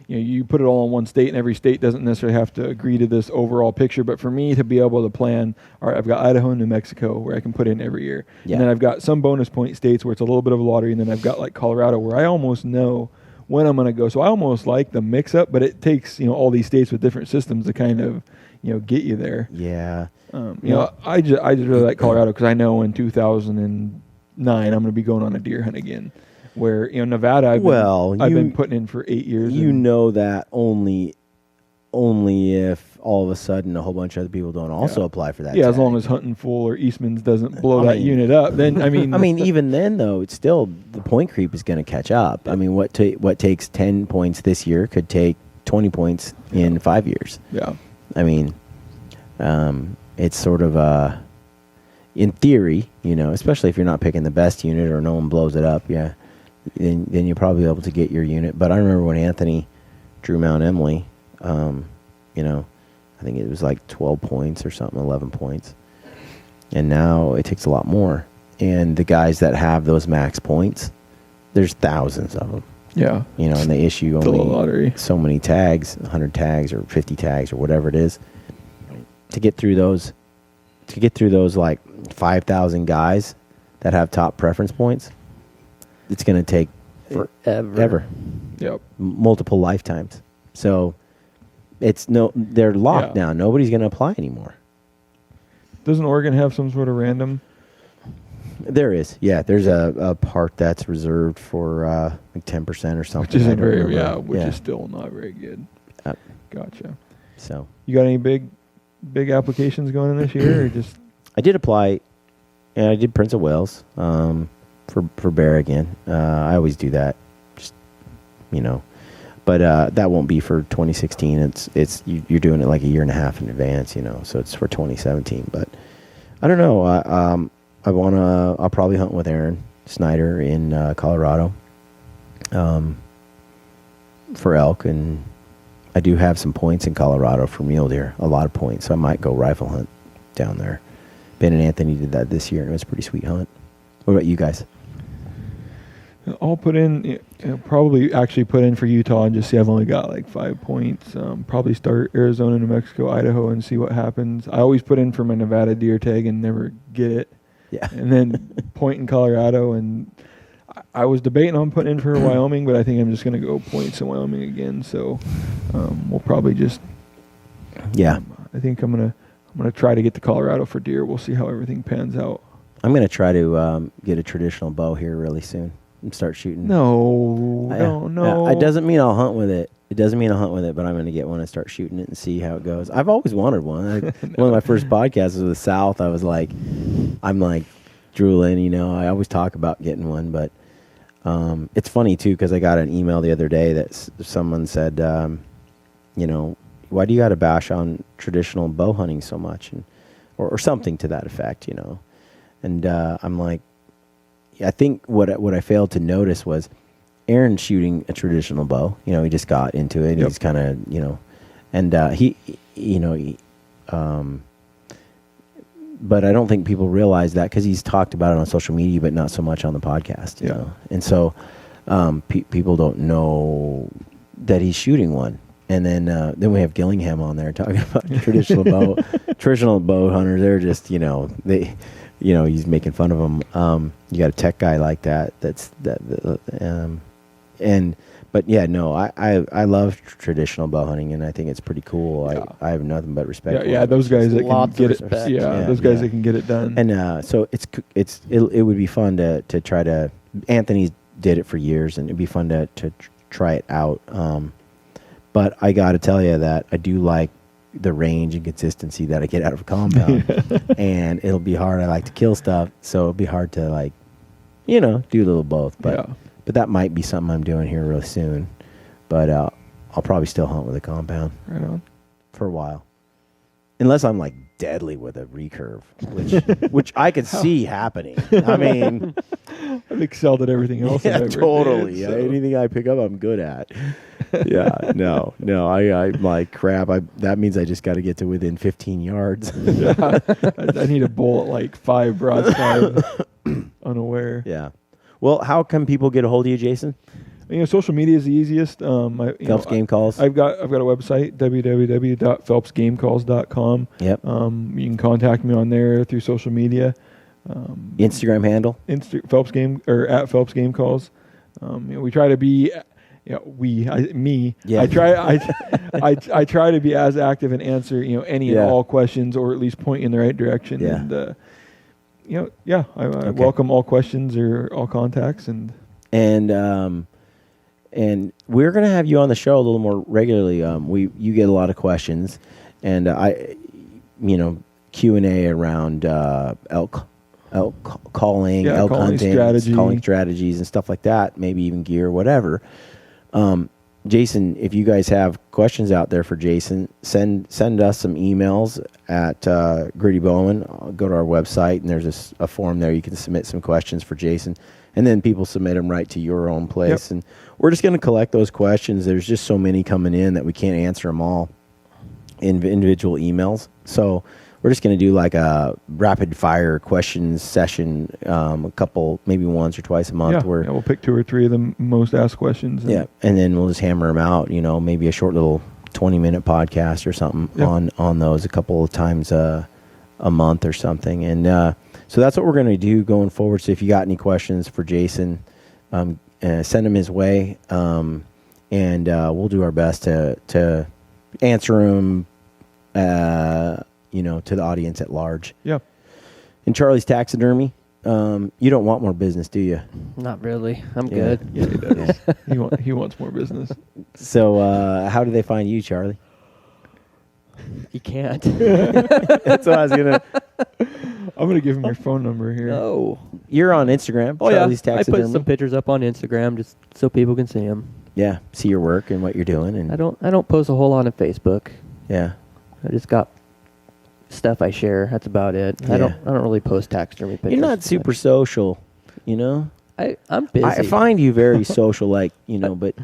you put it all in one state, and every state doesn't necessarily have to agree to this overall picture. But for me to be able to plan, all right, I've got Idaho and New Mexico where I can put in every year. Yeah. And then I've got some bonus point states where it's a little bit of a lottery. And then I've got like Colorado where I almost know when I'm going to go. So I almost like the mix up, but it takes, all these states with different systems to kind of, get you there. Yeah. I just really like Colorado because I know in 2009 I'm going to be going on a deer hunt again. Where Nevada, I've been putting in for 8 years. That only if all of a sudden a whole bunch of other people don't also apply for that. Yeah, tag. As long as Hunting Full or Eastman's doesn't blow that unit up, then even then though, it's still the point creep is going to catch up. I mean, what takes 10 points this year could take 20 points in 5 years. Yeah, it's sort of in theory, especially if you're not picking the best unit or no one blows it up. Yeah. Then you'll probably be able to get your unit. But I remember when Anthony drew Mount Emily, I think it was like 12 points or something, 11 points. And now it takes a lot more. And the guys that have those max points, there's thousands of them. Yeah. And they issue only so many tags, 100 tags or 50 tags or whatever it is. To get through those like 5,000 guys that have top preference points, it's going to take forever. Yep. Multiple lifetimes. So they're locked now. Nobody's going to apply anymore. Doesn't Oregon have some sort of random? There is. Yeah. There's a part that's reserved for like 10% or something. Which isn't which is still not very good. Gotcha. So you got any big applications going in this year or just? I did apply, and I did Prince of Wales. For bear again. I always do that. Just, but that won't be for 2016. You're doing it like a year and a half in advance, so it's for 2017. But I don't know. I'll probably hunt with Aaron Snyder in Colorado for elk, and I do have some points in Colorado for mule deer, a lot of points, so I might go rifle hunt down there. Ben and Anthony did that this year, and it was a pretty sweet hunt. What about you guys? I'll put in, probably actually put in for Utah and just see. I've only got like 5 points. Probably start Arizona, New Mexico, Idaho, and see what happens. I always put in for my Nevada deer tag and never get it. Yeah. And then point in Colorado, and I was debating on putting in for Wyoming, but I think I'm just going to go points in Wyoming again. So we'll probably just. Yeah. I think I'm gonna try to get to Colorado for deer. We'll see how everything pans out. I'm going to try to get a traditional bow here really soon and start shooting. No. It doesn't mean I'll hunt with it. It doesn't mean I'll hunt with it, but I'm going to get one and start shooting it and see how it goes. I've always wanted one. One of my first podcasts was with South. I'm like drooling, I always talk about getting one, but it's funny too, because I got an email the other day that someone said, why do you got to bash on traditional bow hunting so much, or something to that effect, And I'm like, I think what I failed to notice was Aaron's shooting a traditional bow. He just got into it. Yep. He's kind of, and but I don't think people realize that, because he's talked about it on social media, but not so much on the podcast. You know? And so people don't know that he's shooting one. And then we have Gillingham on there talking about traditional bow hunters. They're just he's making fun of them. You got a tech guy like that. I love traditional bow hunting, and I think it's pretty cool. I have nothing but respect. Yeah, those guys that can get it. Respect. Those guys that can get it done. And so it would be fun to try to. Anthony did it for years, and it'd be fun to try it out. But I got to tell you that I do like the range and consistency that I get out of a compound, and it'll be hard. I like to kill stuff, so it'll be hard to do a little both. But that might be something I'm doing here really soon. But I'll probably still hunt with a compound. Right on. For a while, unless I'm like deadly with a recurve, which I could see happening. I mean, I've excelled at everything else. Yeah, I've ever totally. did, so. Anything I pick up, I'm good at. No. I'm like, crap. That means I just got to get to within 15 yards. I need a bull at like 5 broadside, unaware. Yeah. Well, how can people get a hold of you, Jason? Social media is the easiest. Phelps Game Calls. I've got a website, www.phelpsgamecalls.com. Yep. You can contact me on there through social media. Instagram handle? Phelps Game, or at Phelps Game Calls. We try to be, me. Yeah. I try to be as active and answer any and all questions, or at least point in the right direction. Yeah. And I welcome all questions or all contacts, and we're gonna have you on the show a little more regularly. You get a lot of questions, and Q&A around elk calling, elk hunting, calling strategies, and stuff like that. Maybe even gear, whatever. Jason, if you guys have questions out there for Jason, send us some emails at Gritty Bowmen. Go to our website, and there's a form there. You can submit some questions for Jason, and then people submit them right to your own place. Yep. And we're just going to collect those questions. There's just so many coming in that we can't answer them all in individual emails. So we're just going to do like a rapid fire questions session, a couple, maybe once or twice a month. Yeah, we'll pick 2 or 3 of the most asked questions. And then we'll just hammer them out, maybe a short little 20-minute podcast or something on those a couple of times a month or something. And so that's what we're going to do going forward. So if you got any questions for Jason, send them his way, and we'll do our best to answer them, to the audience at large. Yeah. And Charlie's Taxidermy, you don't want more business, do you? Not really. I'm good. Yeah, he does. He wants more business. So how do they find you, Charlie? You can't. That's what I was going to... I'm going to give him your phone number here. No. You're on Instagram, Oh, Charlie's yeah. I Taxidermy. put some pictures up on Instagram just so people can see them. yeah, see your work and what you're doing, and I don't post a whole lot on Facebook. yeah, I just got stuff I share. That's about it. Yeah. I don't really post taxidermy pictures. you're not super social, you know. I'm busy. I find you very social, like, you know, but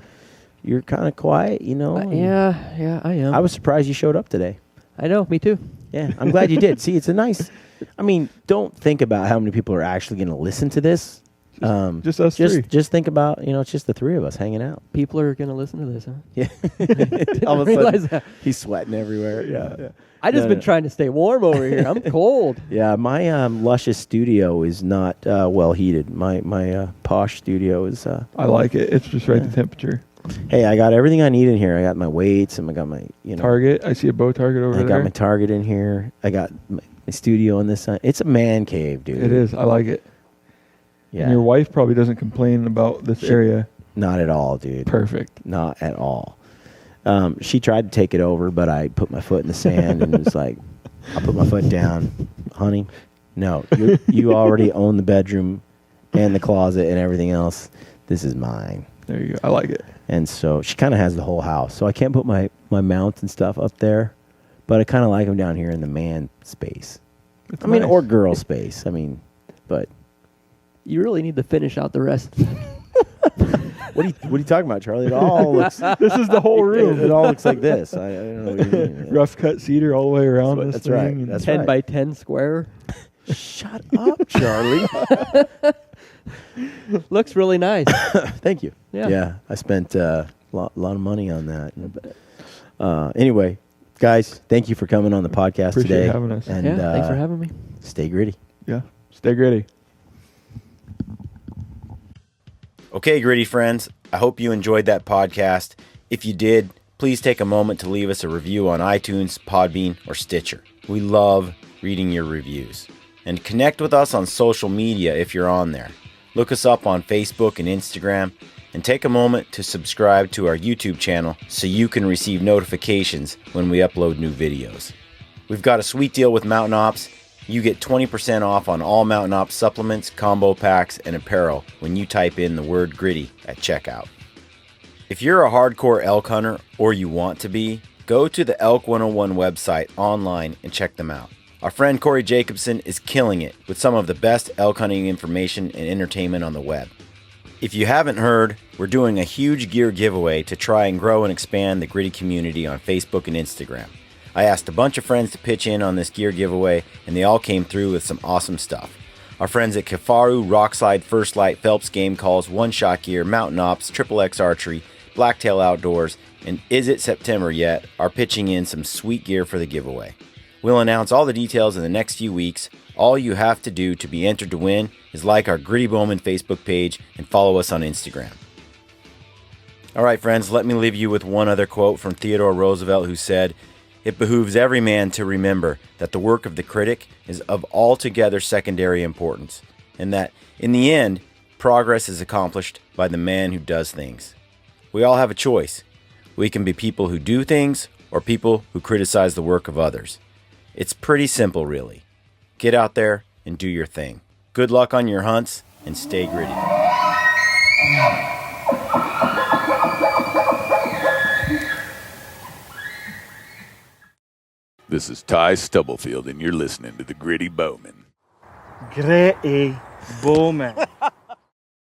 you're kind of quiet, you know. yeah, I am. I was surprised you showed up today. I know, me too. Yeah, I'm glad you did. See, it's a nice. I mean, don't think about how many people are actually going to listen to this. Just us three. Just think about, you know, it's just the three of us hanging out. People are gonna listen to this, huh? Yeah. All of a realize sudden, that. he's sweating everywhere. Yeah. I just been trying to stay warm over here. I'm cold. Yeah, my luscious studio is not well heated. My posh studio is. I like it. It's just right the temperature. Hey, I got everything I need in here. I got my weights and I got my Target. I see a bow target over I there. got my Target in here. I got my studio on this side. It's a man cave, dude. It is. I like it. Yeah. And your wife probably doesn't complain about this area. Not at all, dude. Perfect. Not at all. She tried to take it over, but I put my foot in the sand and was like, I'll put my foot down. Honey, no. You already own the bedroom and the closet and everything else. This is mine. There you go. I like it. And so she kind of has the whole house. So I can't put my mounts and stuff up there, but I kind of like them down here in the man space. It's I mean, nice. or girl space. I mean, but You really need to finish out the rest. what are you talking about, Charlie? It all looks. This is the whole room. It all looks like this. I don't know what you mean. Rough cut cedar all the way around this That's thing. right. and- That's 10 right. by 10 square. Shut up, Charlie. Looks really nice. Thank you. Yeah. Yeah, I spent a lot of money on that. Anyway, guys, thank you for coming on the podcast Appreciate today. having us. And, Yeah, thanks for having me. Stay gritty. Yeah. Stay gritty. Okay, gritty friends, I hope you enjoyed that podcast. If you did, please take a moment to leave us a review on iTunes, Podbean, or Stitcher. We love reading your reviews. And connect with us on social media if you're on there. Look us up on Facebook and Instagram, and take a moment to subscribe to our YouTube channel so you can receive notifications when we upload new videos. We've got a sweet deal with Mountain Ops. You get 20% off on all Mountain Ops supplements, combo packs, and apparel when you type in the word gritty at checkout. If you're a hardcore elk hunter, or you want to be, go to the Elk 101 website online and check them out. Our friend Corey Jacobson is killing it with some of the best elk hunting information and entertainment on the web. If you haven't heard, we're doing a huge gear giveaway to try and grow and expand the gritty community on Facebook and Instagram. I asked a bunch of friends to pitch in on this gear giveaway, and they all came through with some awesome stuff. Our friends at Kifaru, Rockslide, First Light, Phelps Game Calls, One Shot Gear, Mountain Ops, Triple X Archery, Blacktail Outdoors, and Is It September Yet are pitching in some sweet gear for the giveaway. We'll announce all the details in the next few weeks. All you have to do to be entered to win is like our Gritty Bowmen Facebook page and follow us on Instagram. All right, friends, let me leave you with one other quote from Theodore Roosevelt, who said, "It behooves every man to remember that the work of the critic is of altogether secondary importance, and that, in the end, progress is accomplished by the man who does things." We all have a choice. We can be people who do things or people who criticize the work of others. It's pretty simple, really. Get out there and do your thing. Good luck on your hunts, and stay gritty. This is Ty Stubblefield, and you're listening to the Gritty Bowmen. Gritty Bowmen.